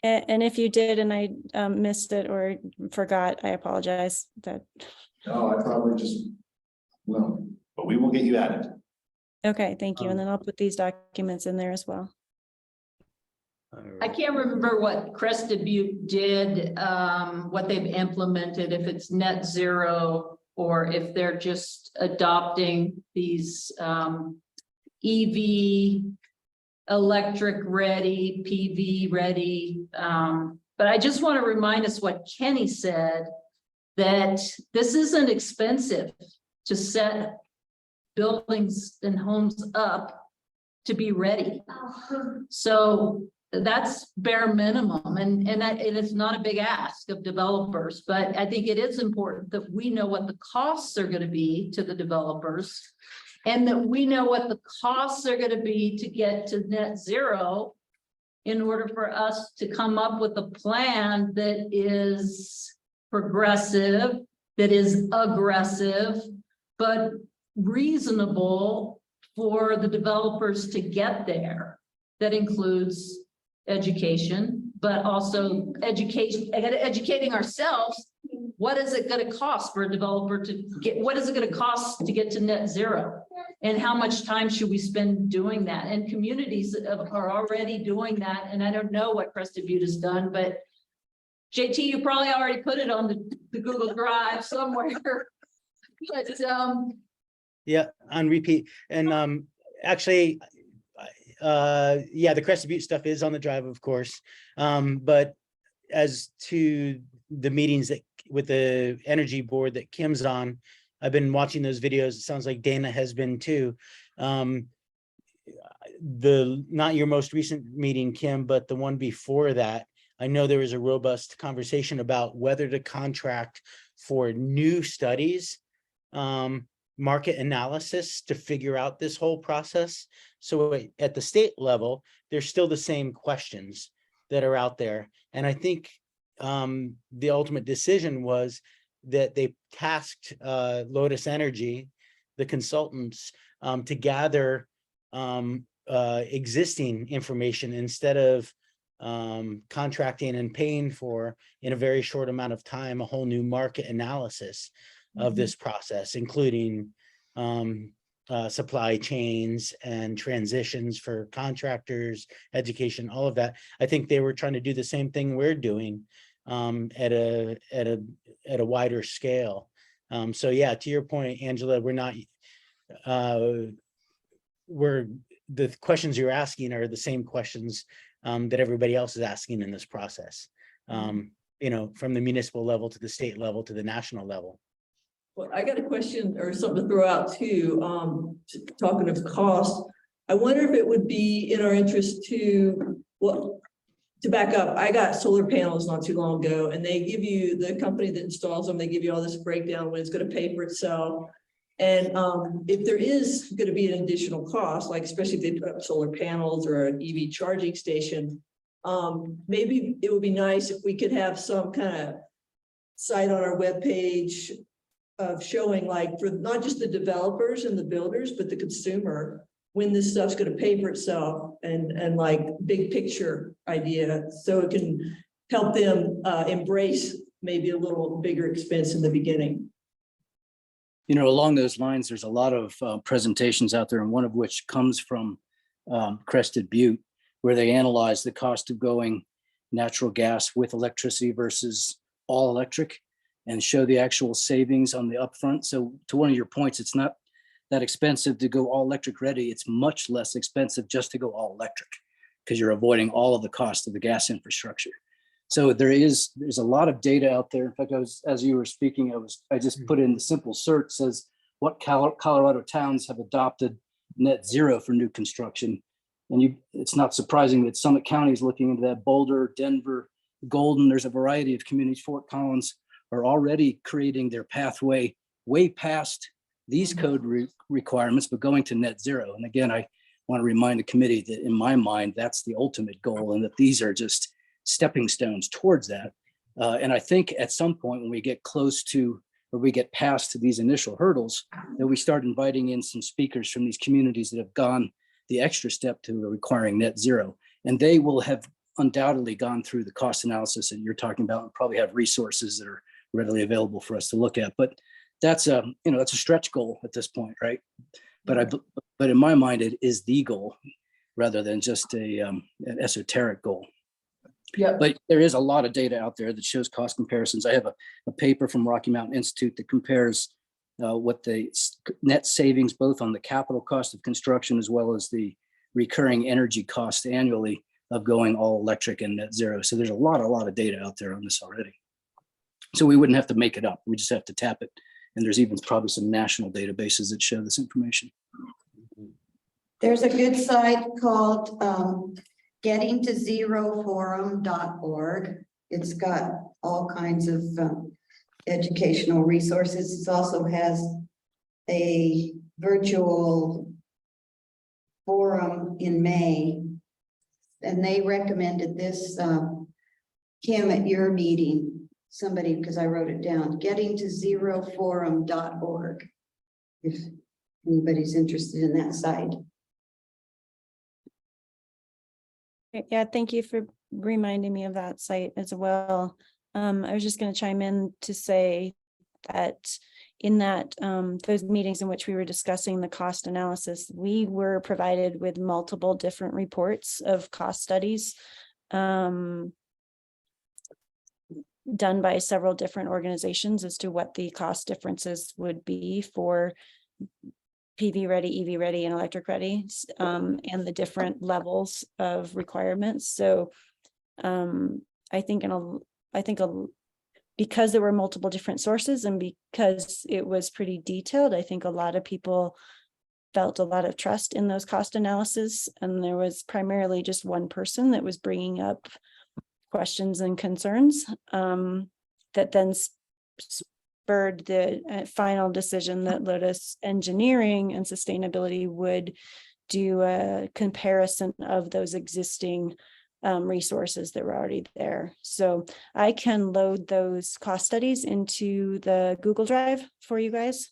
And if you did and I missed it or forgot, I apologize. That, No, I probably just, well, but we will get you at it. okay, thank you. And then I'll put these documents in there as well. I can't remember what Crested Butte did, what they've implemented, if it's net zero or if they're just adopting these EV, electric ready, PV ready. But I just want to remind us what Kenny said, that this isn't expensive to set buildings and homes up to be ready. So that's bare minimum, and it's not a big ask of developers, but I think it is important that we know what the costs are going to be to the developers, and that we know what the costs are going to be to get to net zero in order for us to come up with a plan that is progressive, that is aggressive, but reasonable for the developers to get there. That includes education, but also educating ourselves. What is it going to cost for a developer to get, what is it going to cost to get to net zero? And how much time should we spend doing that? And communities are already doing that. And I don't know what Crested Butte has done, but JT, you probably already put it on the Google Drive somewhere. But Yeah, on repeat. And actually, yeah, the Crested Butte stuff is on the drive, of course. But as to the meetings that with the energy board that Kim's on, I've been watching those videos. It sounds like Dana has been too. Not your most recent meeting, Kim, but the one before that, I know there was a robust conversation about whether to contract for new studies, market analysis to figure out this whole process. So at the state level, there's still the same questions that are out there. And I think the ultimate decision was that they tasked Lotus Energy, the consultants, to gather existing information instead of contracting and paying for, in a very short amount of time, a whole new market analysis of this process, including supply chains and transitions for contractors, education, all of that. I think they were trying to do the same thing we're doing at a wider scale. So yeah, to your point, Angela, the questions you're asking are the same questions that everybody else is asking in this process. You know, from the municipal level to the state level to the national level. Well, I got a question or something to throw out too. Talking of cost, I wonder if it would be in our interest to, well, to back up, I got solar panels not too long ago, and they give you, the company that installs them, they give you all this breakdown when it's going to pay for itself. And if there is going to be an additional cost, like especially if they put up solar panels or an EV charging station, maybe it would be nice if we could have some kind of site on our webpage of showing, like, for not just the developers and the builders, but the consumer, when this stuff's going to pay for itself, and like big picture idea, so it can help them embrace maybe a little bigger expense in the beginning. You know, along those lines, there's a lot of presentations out there, and one of which comes from Crested Butte, where they analyze the cost of going natural gas with electricity versus all electric, and show the actual savings on the upfront. So to one of your points, it's not that expensive to go all electric ready. It's much less expensive just to go all electric, because you're avoiding all of the cost of the gas infrastructure. So there's a lot of data out there. In fact, as you were speaking, I just put in the simple search, says what Colorado towns have adopted net zero for new construction. And it's not surprising that Summit County is looking into that. Boulder, Denver, Golden, there's a variety of communities. Fort Collins are already creating their pathway way past these code requirements, but going to net zero. And again, I want to remind the committee that in my mind, that's the ultimate goal, and that these are just stepping stones towards that. And I think at some point when we get close to or we get past these initial hurdles, that we start inviting in some speakers from these communities that have gone the extra step to requiring net zero. And they will have undoubtedly gone through the cost analysis that you're talking about and probably have resources that are readily available for us to look at. But that's a, that's a stretch goal at this point, right? But in my mind, it is the goal rather than just an esoteric goal. Yeah. But there is a lot of data out there that shows cost comparisons. I have a paper from Rocky Mountain Institute that compares what the net savings, both on the capital cost of construction as well as the recurring energy cost annually of going all electric and net zero. So there's a lot of data out there on this already. So we wouldn't have to make it up. We just have to tap it. And there's even probably some national databases that show this information. There's a good site called gettingtozeroforum.org. It's got all kinds of educational resources. It also has a virtual forum in May. And they recommended this, Kim, at your meeting, somebody, because I wrote it down, gettingtozeroforum.org. If anybody's interested in that site. Yeah, thank you for reminding me of that site as well. I was just going to chime in to say that in that those meetings in which we were discussing the cost analysis, we were provided with multiple different reports of cost studies done by several different organizations as to what the cost differences would be for PV ready, EV ready, and electric ready, and the different levels of requirements. So I think because there were multiple different sources and because it was pretty detailed, I think a lot of people felt a lot of trust in those cost analysis. And there was primarily just one person that was bringing up questions and concerns that then spurred the final decision that Lotus Engineering and Sustainability would do a comparison of those existing resources that were already there. So I can load those cost studies into the Google Drive for you guys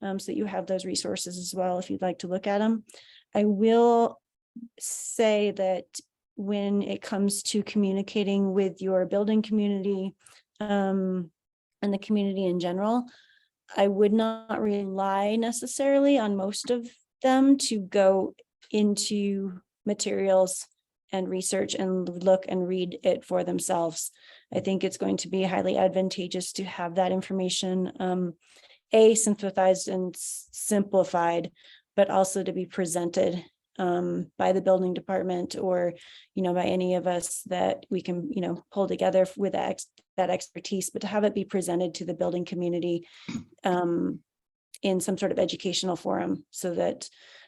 so that you have those resources as well if you'd like to look at them. I will say that when it comes to communicating with your building community and the community in general, I would not rely necessarily on most of them to go into materials and research and look and read it for themselves. I think it's going to be highly advantageous to have that information synthesized and simplified, but also to be presented by the building department or, by any of us that we can, pull together with that expertise, but to have it be presented to the building community in some sort of educational forum so that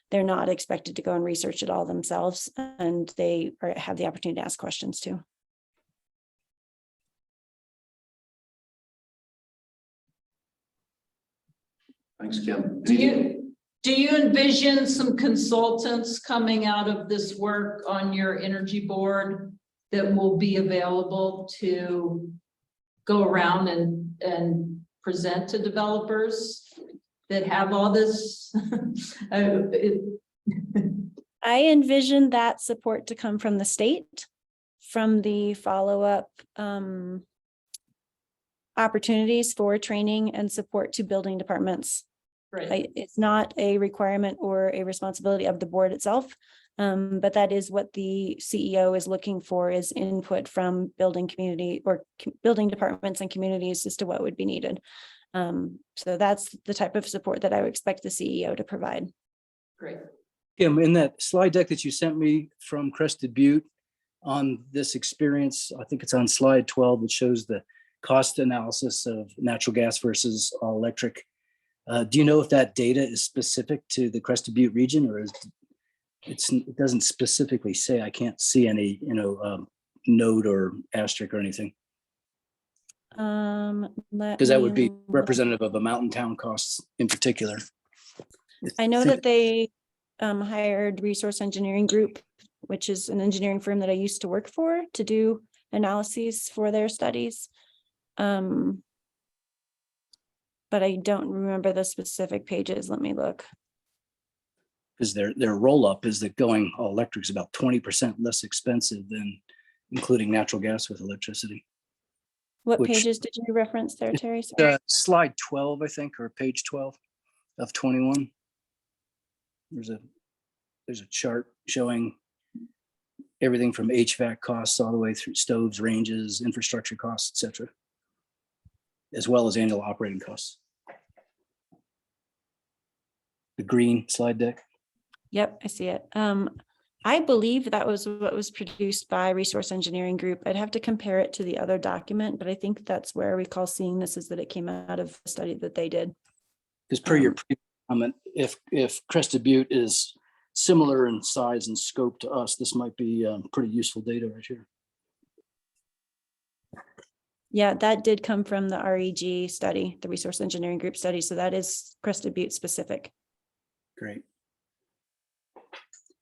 they're not expected to go and research it all themselves and they have the opportunity to ask questions too. Thanks, Kim. Do you envision some consultants coming out of this work on your energy board that will be available to go around and present to developers that have all this? I envision that support to come from the state, from the follow-up opportunities for training and support to building departments. Right. It's not a requirement or a responsibility of the board itself, but that is what the CEO is looking for, is input from building community or building departments and communities as to what would be needed. So that's the type of support that I would expect the CEO to provide. Great. Kim, in that slide deck that you sent me from Crested Butte on this experience, I think it's on slide 12, that shows the cost analysis of natural gas versus all electric. Do you know if that data is specific to the Crested Butte region, or it doesn't specifically say? I can't see any, note or asterisk or anything. Because that would be representative of a mountain town costs in particular. I know that they hired Resource Engineering Group, which is an engineering firm that I used to work for, to do analyses for their studies. but I don't remember the specific pages. Let me look. Because their roll-up is that going all electric is about 20% less expensive than including natural gas with electricity. What Which- pages did you reference there, Terry? Sorry. Slide 12, I think, or page 12 of 21. There's a chart showing everything from HVAC costs all the way through stoves, ranges, infrastructure costs, et cetera, as well as annual operating costs. The green slide deck. Yep, I see it. I believe that was what was produced by Resource Engineering Group. I'd have to compare it to the other document, but I think that's where I recall seeing this, is that it came out of the study that they did. Because per your previous comment, if Crested Butte is similar in size and scope to us, this might be pretty useful data right here. Yeah, that did come from the REG study, the Resource Engineering Group study. So that is Crested Butte specific. Great.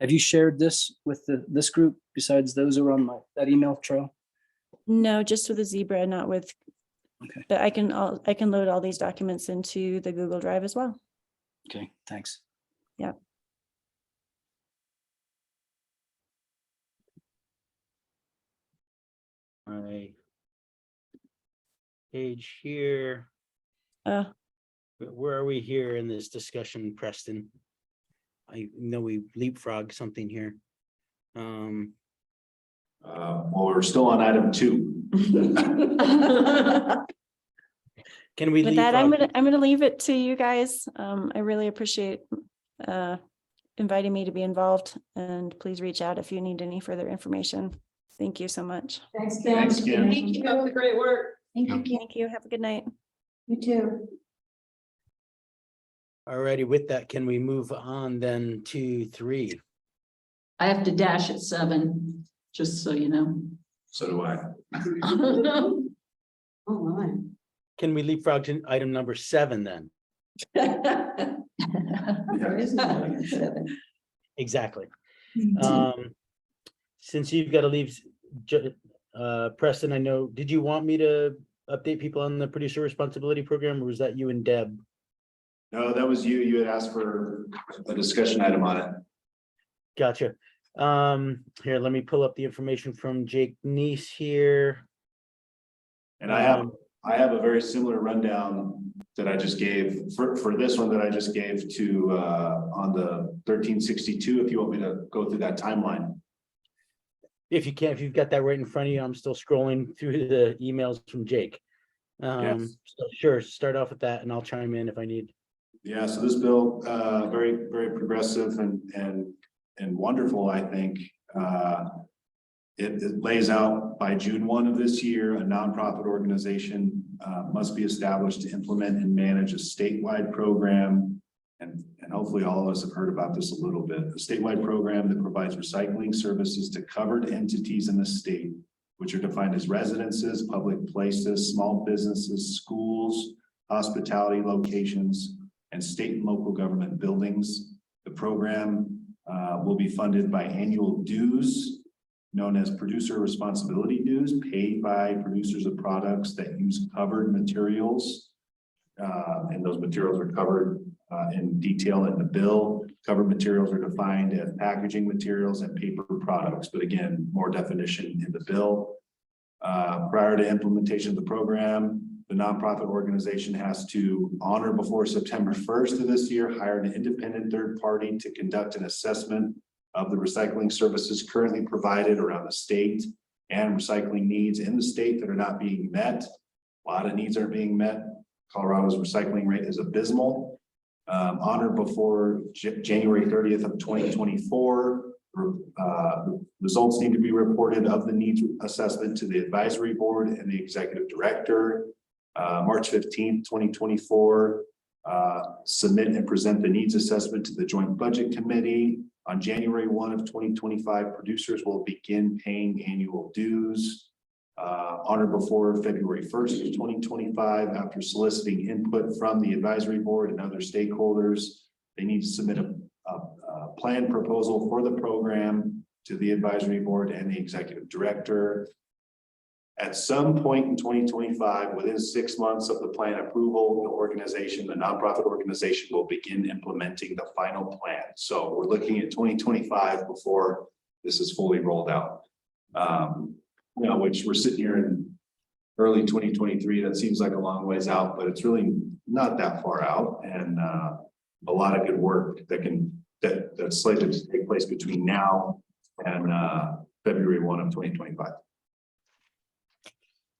Have you shared this with this group besides those who are on that email trail? No, just with a zebra, not with. Okay. But I can load all these documents into the Google Drive as well. Okay, thanks. Yeah. My page here. Where are we here in this discussion, Preston? I know we leapfrog something here. Well, we're still on item 2. Can we With that, I'm leapfrog? gonna leave it to you guys. I really appreciate inviting me to be involved, and please reach out if you need any further information. Thank you so much. Thanks, Thanks, Kim. Keep up the great work. Thank you, Kim. Thank you. Have a good night. You too. Alrighty, with that, can we move on then to 3? I have to dash at 7, just so you know. So do I. Oh, my. Can we leapfrog to item number 7 then? There is no one at 7. Exactly. Since you've got to leave, Preston, I know, did you want me to update people on the producer responsibility program, or was that you and Deb? No, that was you. You had asked for a discussion item on it. Gotcha. Here, let me pull up the information from Jake Neese here. And I have a very similar rundown that I just gave for this one that I just gave to on the 1362, if you want me to go through that timeline. If you can, if you've got that right in front of you, I'm still scrolling through the emails from Jake. Yes. So sure, start off with that and I'll chime in if I need. Yeah, so this bill, very, very progressive and wonderful, I think. It lays out by June 1 of this year, a nonprofit organization must be established to implement and manage a statewide program. And hopefully all of us have heard about this a little bit. A statewide program that provides recycling services to covered entities in the state, which are defined as residences, public places, small businesses, schools, hospitality locations, and state and local government buildings. The program will be funded by annual dues known as producer responsibility dues paid by producers of products that use covered materials. And those materials are covered in detail in the bill. Covered materials are defined as packaging materials and paper products, but again, more definition in the bill. Prior to implementation of the program, the nonprofit organization has to, on or before September 1st of this year, hire an independent third party to conduct an assessment of the recycling services currently provided around the state and recycling needs in the state that are not being met. A lot of needs aren't being met. Colorado's recycling rate is abysmal. On or before January 30th of 2024, results need to be reported of the needs assessment to the advisory board and the executive director. March 15th, 2024, submit and present the needs assessment to the joint budget committee. On January 1 of 2025, producers will begin paying annual dues. On or before February 1st of 2025, after soliciting input from the advisory board and other stakeholders, they need to submit a plan proposal for the program to the advisory board and the executive director. At some point in 2025, within 6 months of the plan approval, the nonprofit organization will begin implementing the final plan. So we're looking at 2025 before this is fully rolled out. Which we're sitting here in early 2023. That seems like a long ways out, but it's really not that far out, and a lot of good work that's slated to take place between now and February 1 of 2025.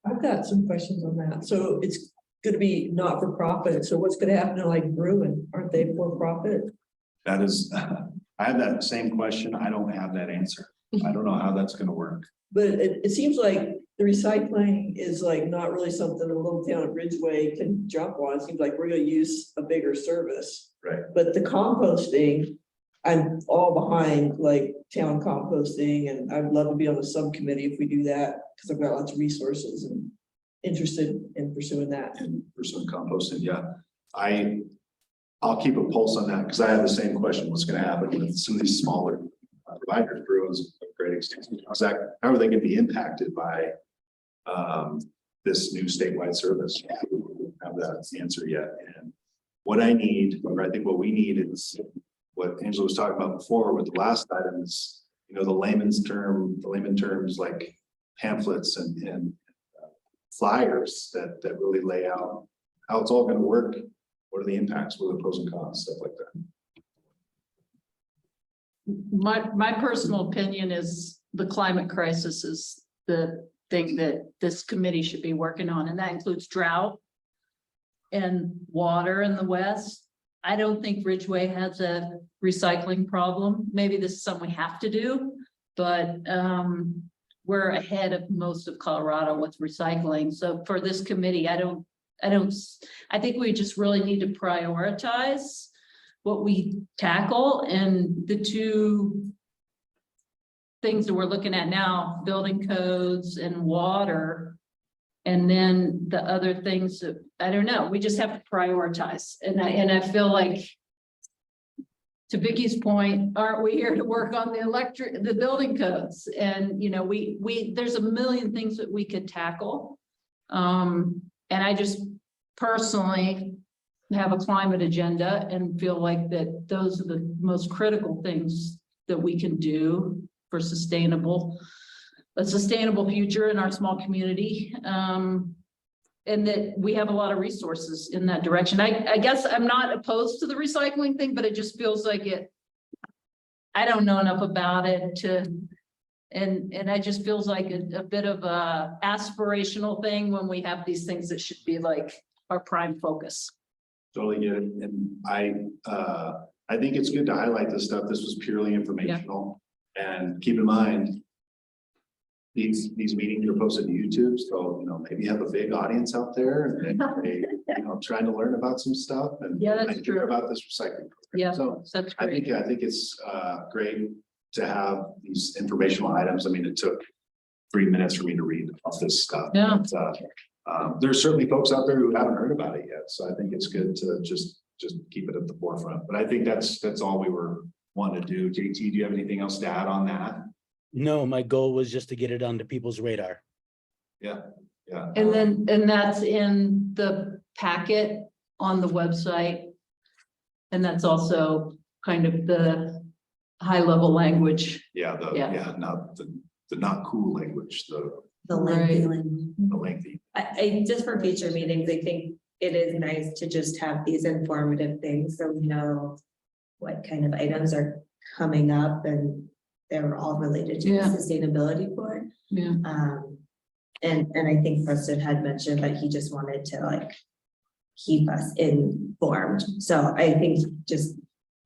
I've got some questions on that. So it's gonna be not for profit. So what's gonna happen to like Bruin? Aren't they for profit? That is, I have that same question. I don't have that answer. I don't know how that's gonna work. But it seems like the recycling is like not really something a little town of Ridgway can jump on. It seems like we're gonna use a bigger service. Right. But the composting, I'm all behind like town composting, and I'd love to be on a subcommittee if we do that, because I've got lots of resources and interested in pursuing that. And pursuing composting, yeah. I'll keep a pulse on that, because I have the same question. What's gonna happen with some of these smaller providers? Bruins, a great extension. How are they gonna be impacted by this new statewide service? I don't have that answer yet. And what I need, or I think what we need, is what Angela was talking about before with the last item, is, the layman terms like pamphlets and flyers that really lay out how it's all going to work. What are the impacts? What are the pros and cons? Stuff like that. My personal opinion is the climate crisis is the thing that this committee should be working on, and that includes drought and water in the West. I don't think Ridgway has a recycling problem. Maybe this is something we have to do, but we're ahead of most of Colorado with recycling. So for this committee, I think we just really need to prioritize what we tackle, and the two things that we're looking at now, building codes and water. And then the other things that, I don't know, we just have to prioritize. And I feel like, to Vicky's point, aren't we here to work on the building codes? And, there's a million things that we could tackle. And I just personally have a climate agenda and feel like that those are the most critical things that we can do for a sustainable future in our small community. And that we have a lot of resources in that direction. I guess I'm not opposed to the recycling thing, but it just feels like I don't know enough about it and it just feels like a bit of a aspirational thing when we have these things that should be like our prime focus. Totally get it. And I think it's good to highlight this stuff. This was purely informational. And keep in mind, these meetings are posted to YouTube, so maybe you have a big audience out there, and they trying to learn about some stuff and that's true about this recycling program. Yeah, so that's great. I think it's great to have these informational items. I mean, it took 3 minutes for me to read all this stuff. Yeah. But, there's certainly folks out there who haven't heard about it yet, so I think it's good to just keep it at the forefront. But I think that's all we were wanting to do. JT, do you have anything else to add on that? No, my goal was just to get it onto people's radar. Yeah. And that's in the packet on the website. And that's also kind of the high level language. Not the not cool language, The lengthy Right. language. the lengthy. I just for future meetings, I think it is nice to just have these informative things, so we know what kind of items are coming up, and they're all related to the Yeah. sustainability board. Yeah. And I think Preston had mentioned that he just wanted to keep us informed. So I think just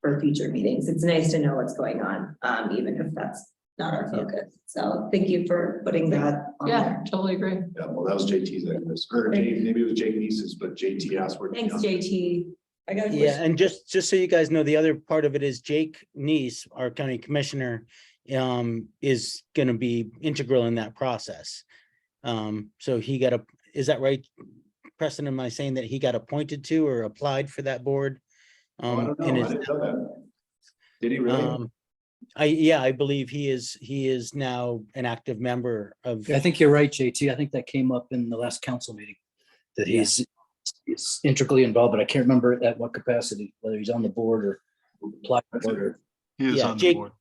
for future meetings, it's nice to know what's going on, even if that's not our focus. So thank you for putting that on Yeah, there. totally agree. Yeah, well, that was JT's, maybe it was Jake Neese's, but JT asked for. Thanks, JT. I got a Yeah, question. and just so you guys know, the other part of it is Jake Neese, our county commissioner, is gonna be integral in that process. So is that right, Preston? Am I saying that he got appointed to or applied for that board? I don't know. I didn't know that. Did he really? I believe he is now an active member of, I think you're right, JT. I think that came up in the last council meeting. That Yeah. he's integrally involved, but I can't remember at what capacity, whether he's on the board or applied for it or. He is Yeah, on the Jake. board.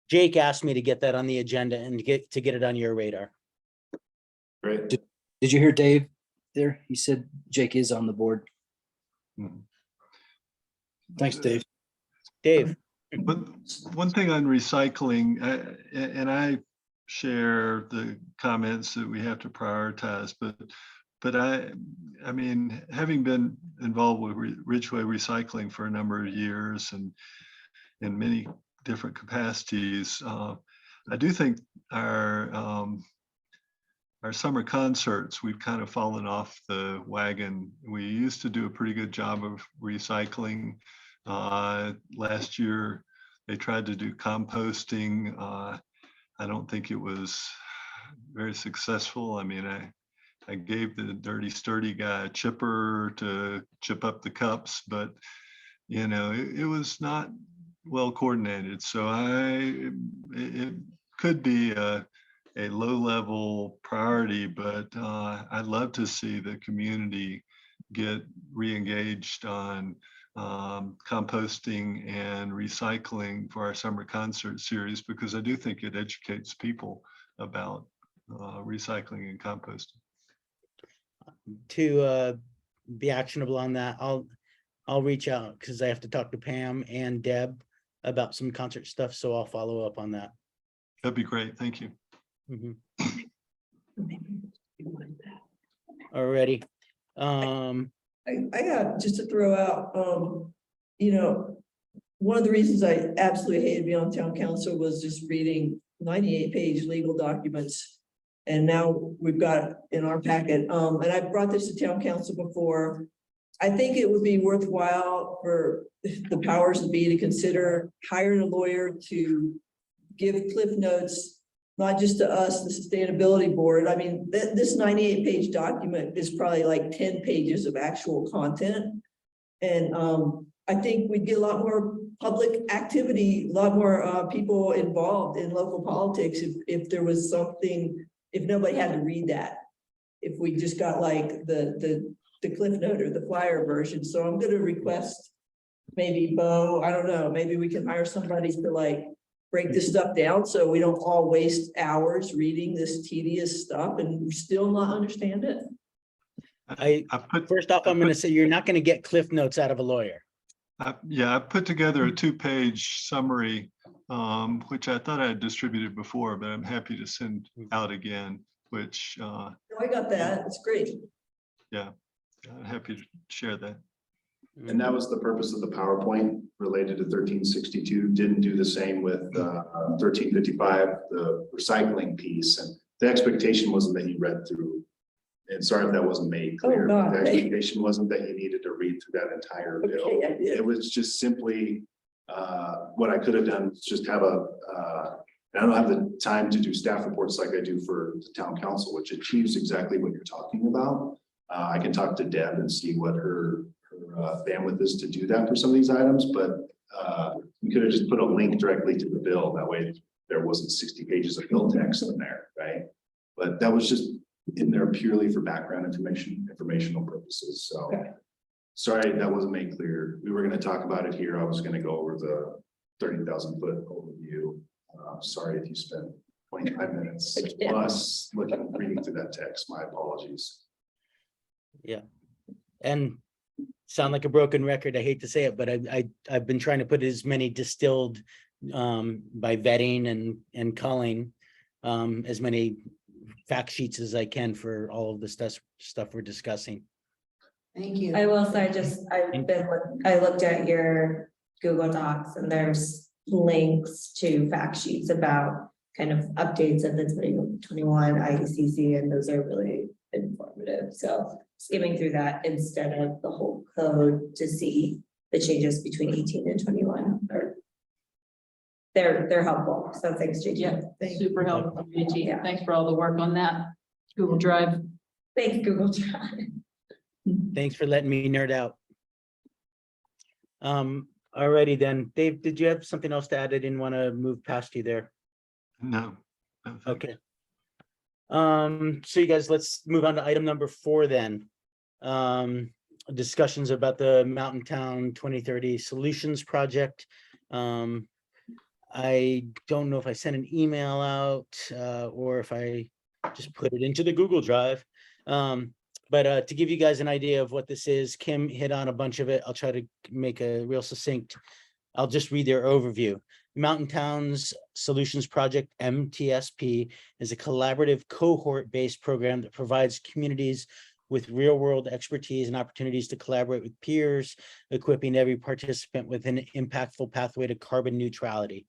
Jake asked me to get that on the agenda and to get it on your radar. Great. Did you hear Dave there? He said Jake is on the board. Mhm. Thanks, Dave. Dave, But one thing on recycling, and I share the comments that we have to prioritize, but I mean, having been involved with Ridgway Recycling for a number of years and in many different capacities, I do think our summer concerts, we've kind of fallen off the wagon. We used to do a pretty good job of recycling. Last year, they tried to do composting. I don't think it was very successful. I mean, I gave the Dirty Sturdy guy a chipper to chip up the cups, but you know, it was not well coordinated. So it could be a low level priority, but I'd love to see the community get re-engaged on composting and recycling for our summer concert series, because I do think it educates people about recycling and composting. to be actionable on that, I'll reach out because I have to talk to Pam and Deb about some concert stuff, so I'll follow up on that. That'd be great. Thank you. Mhm. Alrighty. I got just to throw out, you know, one of the reasons I absolutely hated being on town council was just reading 98-page legal documents. And now we've got in our packet, and I brought this to town council before. I think it would be worthwhile for the powers that be to consider hiring a lawyer to give cliff notes, not just to us, the sustainability board. I mean, this 98-page document is probably like 10 pages of actual content. And I think we'd get a lot more public activity, a lot more people involved in local politics if there was something, if nobody had to read that. If we just got like the cliff note or the flyer version. So I'm gonna request maybe Bo, I don't know, maybe we can hire somebody to like break this stuff down so we don't all waste hours reading this tedious stuff and still not understand it. First off, I'm going to say you're not going to get cliff notes out of a lawyer. Yeah, I put together a 2-page summary, which I thought I had distributed before, but I'm happy to send out again, which. Oh, I got that. It's great. Yeah, I'm happy to share that. And that was the purpose of the PowerPoint related to 1362. Didn't do the same with 1355, the recycling piece. And the expectation wasn't that you read through. And sorry if that wasn't made clear. God. The expectation wasn't that you needed to read through that entire bill. Okay, I did. It was just simply what I could have done was just have I don't have the time to do staff reports like I do for the town council, which achieves exactly what you're talking about. I can talk to Deb and see what her bandwidth is to do that for some of these items, but we could have just put a link directly to the bill. That way there wasn't 60 pages of bill text in there, right? But that was just in there purely for background informational purposes. So sorry that wasn't made clear. We were going to talk about it here. I was going to go over the 30,000 foot overview. Sorry if you spent 25 minutes plus reading through that text. My apologies. Yeah. And sound like a broken record. I hate to say it, but I've been trying to put as many distilled by vetting and culling as many fact sheets as I can for all of the stuff we're discussing. Thank you. I will say, I looked at your Google Docs and there's links to fact sheets about kind of updates of the 2021 IECC, and those are really informative. So skimming through that instead of the whole code to see the changes between 18 and 21 they're helpful. So thanks, JT. Yeah, Thanks. super helpful, JT. Yeah. Thanks for all the work on that. Google Drive. Thanks, Google Drive. Thanks for letting me nerd out. Alrighty then. Dave, did you have something else to add? I didn't want to move past you there. No. Okay. So you guys, let's move on to item number 4 then. Discussions about the Mountain Town 2030 Solutions Project. I don't know if I sent an email out or if I just put it into the Google Drive. But to give you guys an idea of what this is, Kim hit on a bunch of it. I'll try to make a real succinct. I'll just read their overview. Mountain Towns Solutions Project, MTSP, is a collaborative cohort-based program that provides communities with real-world expertise and opportunities to collaborate with peers, equipping every participant with an impactful pathway to carbon neutrality.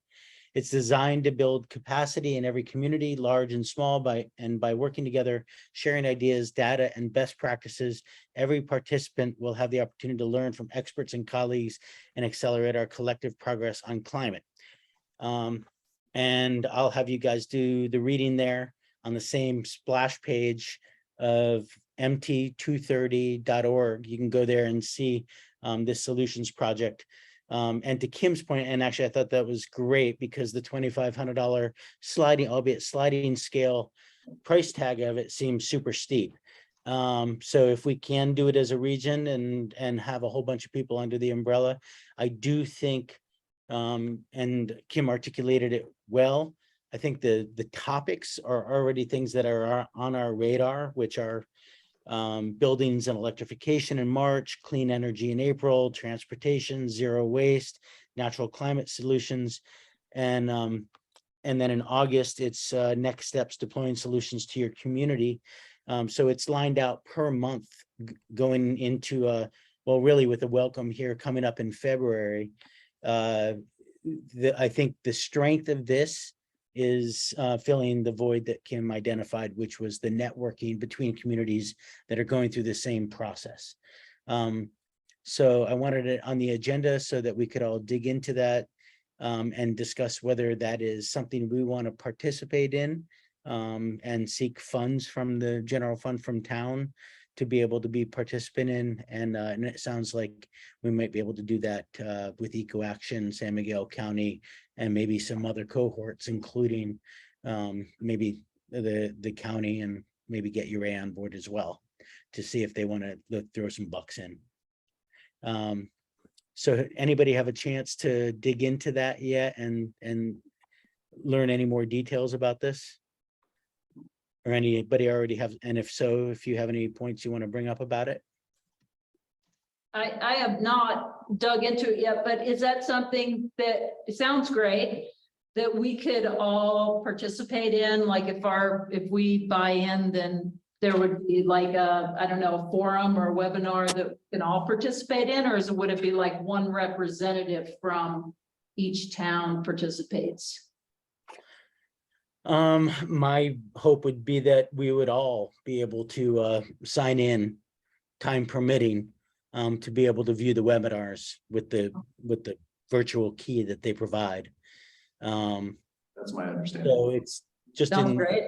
It's designed to build capacity in every community, large and small, by working together, sharing ideas, data, and best practices. Every participant will have the opportunity to learn from experts and colleagues and accelerate our collective progress on climate. And I'll have you guys do the reading there on the same splash page of mt230.org. You can go there and see this solutions project. And to Kim's point, and actually I thought that was great because the $2,500 sliding, albeit sliding scale price tag of it seems super steep. So if we can do it as a region and have a whole bunch of people under the umbrella, I do think, and Kim articulated it well, I think the topics are already things that are on our radar, which are buildings and electrification in March, clean energy in April, transportation, zero waste, natural climate solutions. And then in August, it's next steps deploying solutions to your community. So it's lined out per month going into, well, really with a welcome here coming up in February. I think the strength of this is filling the void that Kim identified, which was the networking between communities that are going through the same process. So I wanted it on the agenda so that we could all dig into that and discuss whether that is something we want to participate in and seek funds from the general fund from town to be able to be participant in. And it sounds like we might be able to do that with Eco Action, San Miguel County, and maybe some other cohorts, including maybe the county, and maybe get URA on board as well to see if they want to throw some bucks in. So anybody have a chance to dig into that yet and learn any more details about this? Or anybody already have, and if so, if you have any points you want to bring up about it? I have not dug into it yet, but is that something that, it sounds great, that we could all participate in? Like if we buy in, then there would be like a, I don't know, a forum or a webinar that we can all participate in, or would it be like one representative from each town participates? My hope would be that we would all be able to sign in, time permitting, to be able to view the webinars with the virtual key that they provide. That's my understanding. So it's just Sounds in, great.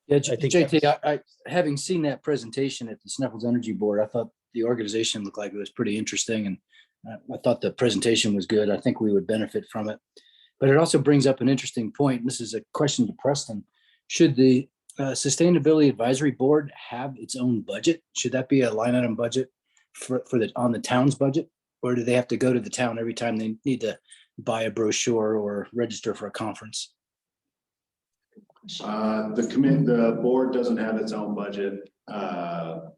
Yeah, I think JT, that's- I having seen that presentation at the Snuffles Energy Board, I thought the organization looked like it was pretty interesting, and I thought the presentation was good. I think we would benefit from it. But it also brings up an interesting point. This is a question to Preston. Should the Sustainability Advisory Board have its own budget? Should that be a line item budget on the town's budget? Or do they have to go to the town every time they need to buy a brochure or register for a conference? The board doesn't have its own budget. None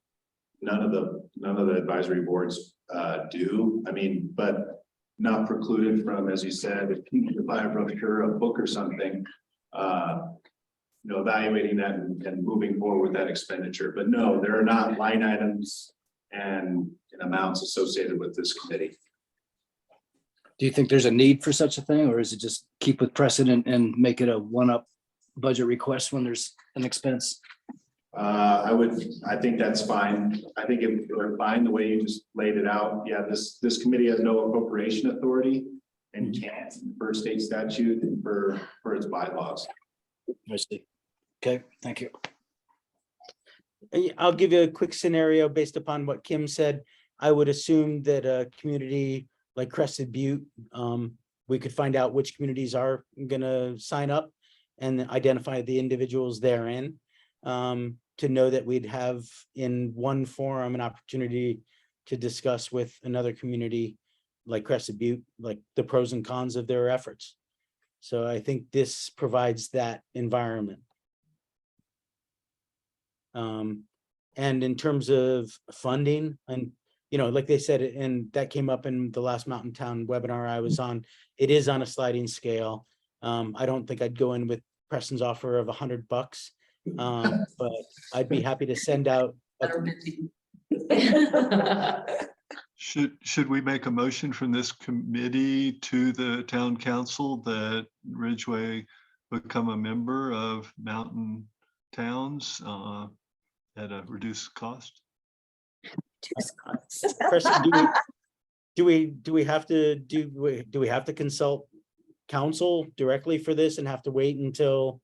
of the advisory boards do. I mean, but not precluded from, as you said, if you need to buy a brochure, a book or something, evaluating that and moving forward with that expenditure. But no, there are not line items and amounts associated with this committee. Do you think there's a need for such a thing, or is it just keep with precedent and make it a one-up budget request when there's an expense? I think that's fine. I think if we're fine the way you just laid it out. Yeah, this committee has no appropriation authority and can't for state statute and for its bylaws. I see. Okay, thank you. I'll give you a quick scenario based upon what Kim said. I would assume that a community like Crested Butte, we could find out which communities are gonna sign up and identify the individuals therein. To know that we'd have in one forum an opportunity to discuss with another community like Crested Butte, like the pros and cons of their efforts. So I think this provides that environment. And in terms of funding, and like they said, and that came up in the last Mountain Town webinar I was on, it is on a sliding scale. I don't think I'd go in with Preston's offer of $100, but I'd be happy to send out. Should we make a motion from this committee to the town council that Ridgway become a member of Mountain Towns at a reduced cost? Preston, do we have to consult council directly for this and have to wait until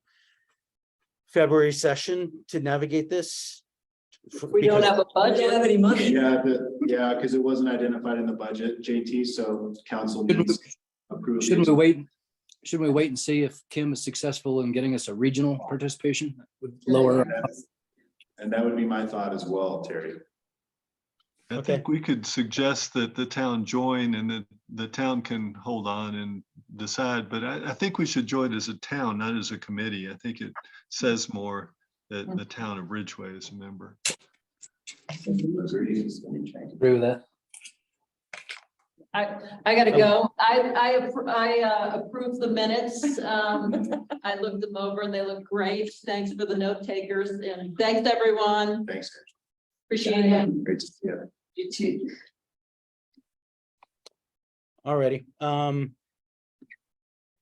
February session to navigate this? We don't have a I don't have budget. any money. Yeah, because it wasn't identified in the budget, JT, so council needs approval. Shouldn't we wait and see if Kim is successful in getting us a regional participation? Would lower. And that would be my thought as well, Terry. I think we could suggest that the town join and that the town can hold on and decide, but I think we should join as a town, not as a committee. I think it says more that the town of Ridgway is a member. Agree with that? I gotta go. I approve the minutes. I looked them over and they look great. Thanks for the note takers and thanks everyone. Thanks. Appreciate it. Great to see you. You too. Alrighty.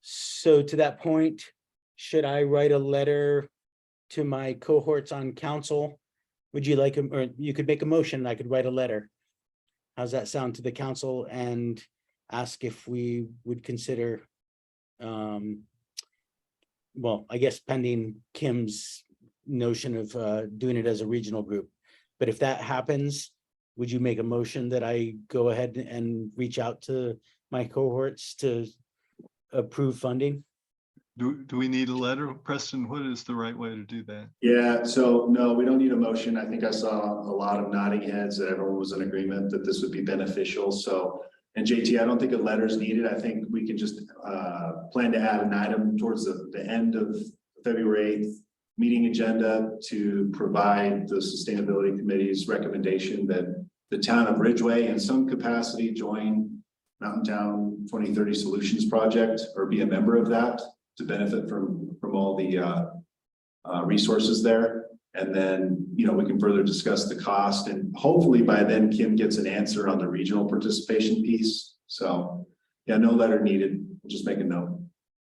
So to that point, should I write a letter to my cohorts on council? Would you like, or you could make a motion, and I could write a letter. How's that sound to the council and ask if we would consider, well, I guess pending Kim's notion of doing it as a regional group. But if that happens, would you make a motion that I go ahead and reach out to my cohorts to approve funding? Do we need a letter? Preston, what is the right way to do that? Yeah, so no, we don't need a motion. I think I saw a lot of nodding heads that everyone was in agreement that this would be beneficial. So, and JT, I don't think a letter is needed. I think we can just plan to add an item towards the end of February 8th meeting agenda to provide the sustainability committee's recommendation that the town of Ridgway in some capacity join Mountain Town 2030 Solutions Project or be a member of that to benefit from all the resources there. And then, we can further discuss the cost and hopefully by then Kim gets an answer on the regional participation piece. So yeah, no letter needed. We'll just make a note.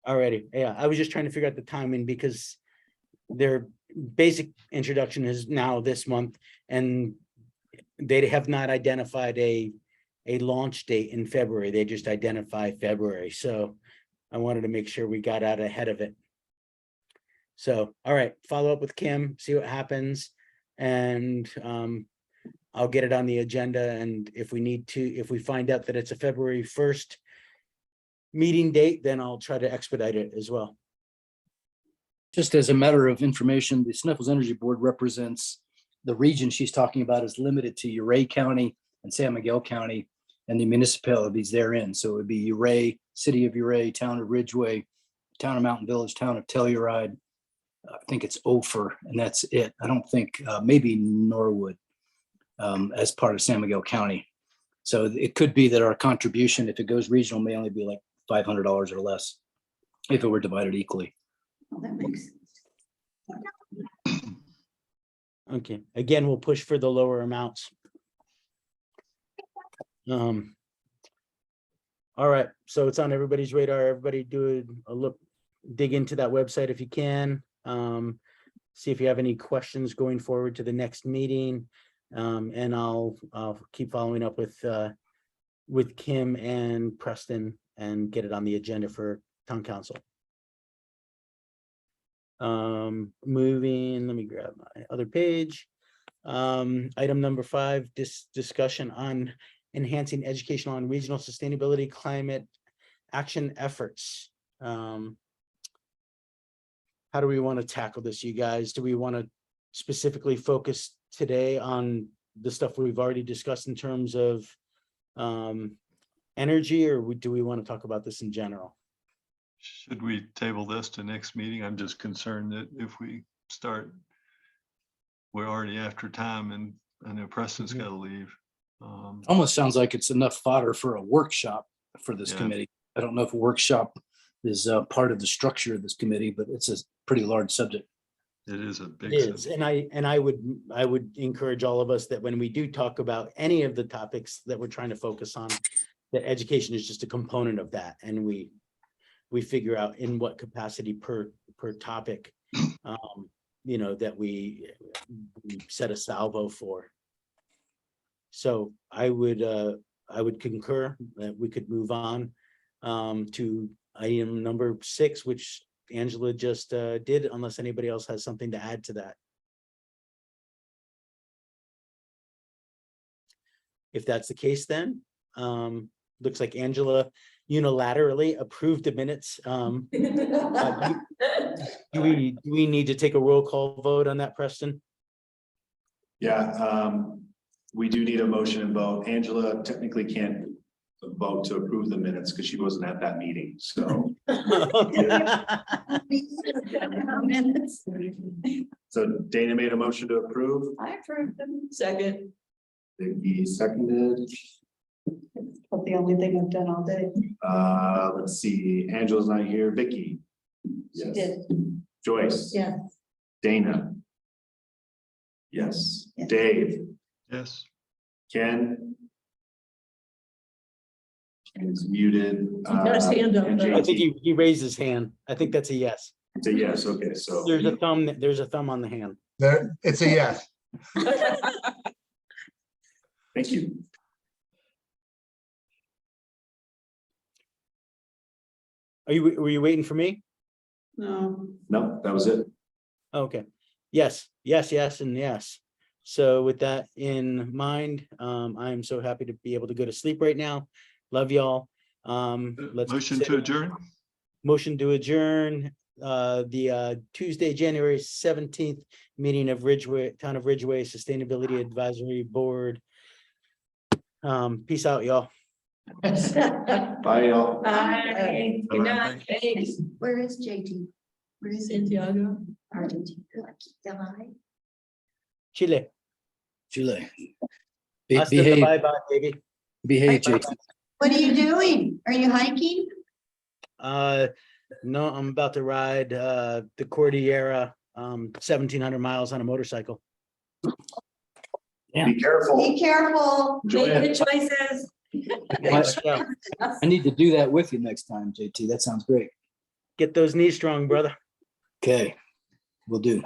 Alrighty, yeah, I was just trying to figure out the timing because their basic introduction is now this month and they have not identified a launch date in February. They just identify February. So I wanted to make sure we got out ahead of it. So, all right, follow up with Kim, see what happens. And I'll get it on the agenda. And if we find out that it's a February 1st meeting date, then I'll try to expedite it as well. Just as a matter of information, the Sniffles Energy Board represents the region she's talking about is limited to Uray County and San Miguel County and the municipalities therein. So it would be Uray, City of Uray, Town of Ridgway, Town of Mountain Village, Town of Telluride. I think it's Ophir, and that's it. I don't think, maybe Norwood as part of San Miguel County. So it could be that our contribution, if it goes regional, may only be like $500 or less if it were divided equally. Well, that makes sense. Okay, again, we'll push for the lower amounts. All right, so it's on everybody's radar. Everybody do a look, dig into that website if you can. See if you have any questions going forward to the next meeting. And I'll keep following up with Kim and Preston and get it on the agenda for town council. Moving, let me grab my other page. Item number 5, discussion on enhancing educational and regional sustainability climate action efforts. How do we want to tackle this, you guys? Do we want to specifically focus today on the stuff we've already discussed in terms of energy, or do we want to talk about this in general? Should we table this to next meeting? I'm just concerned that if we start, we're already after time, and I know Preston's got to leave. Almost sounds like it's enough fodder for a workshop for this Yeah. committee. I don't know if a workshop is part of the structure of this committee, but it's a pretty large subject. It is a big. It is, and I would encourage all of us that when we do talk about any of the topics that we're trying to focus on, that education is just a component of that, and we figure out in what capacity per topic, you know, that we set a salvo for. So I would concur that we could move on to item number 6, which Angela just did, unless anybody else has something to add to that. If that's the case, then looks like Angela unilaterally approved the minutes. Do we need to take a roll call vote on that, Preston? Yeah, we do need a motion and vote. Angela technically can't vote to approve the minutes because she wasn't at that meeting, so. So Dana made a motion to approve. I approved them. Second. Vicky seconded. That's the only thing I've done all day. Let's see, Angela's not here. Vicky. She did. Joyce. Yeah. Dana. Yes. Yes. Dave. Yes. Ken. Ken's muted. got his hand up, and though. I think JT. he raised his hand. I think that's a yes. It's a yes, okay, so. There's a thumb on the hand. There, it's a yes. Thank you. Were you waiting for me? No. No, that was it. Okay. Yes, and yes. So with that in mind, I am so happy to be able to go to sleep right now. Love y'all. Let's Motion to consider- adjourn? Motion to adjourn the Tuesday, January 17th meeting of Town of Ridgway Sustainability Advisory Board. Peace out, y'all. Bye, y'all. Bye. Good night. Thanks. Where is JT? Where is it? Santiago. Argentina. July. Chile. Chile. Hasta the Behave, bye-bye, baby. behave, Bye-bye. Jason. What are you doing? Are you hiking? No, I'm about to ride the Cordillera 1,700 miles on a motorcycle. Be careful. Be careful. Enjoy Make it. good choices. Thanks, yeah. I need to do that with you next time, JT. That sounds great. Get those knees strong, brother. Okay, will do.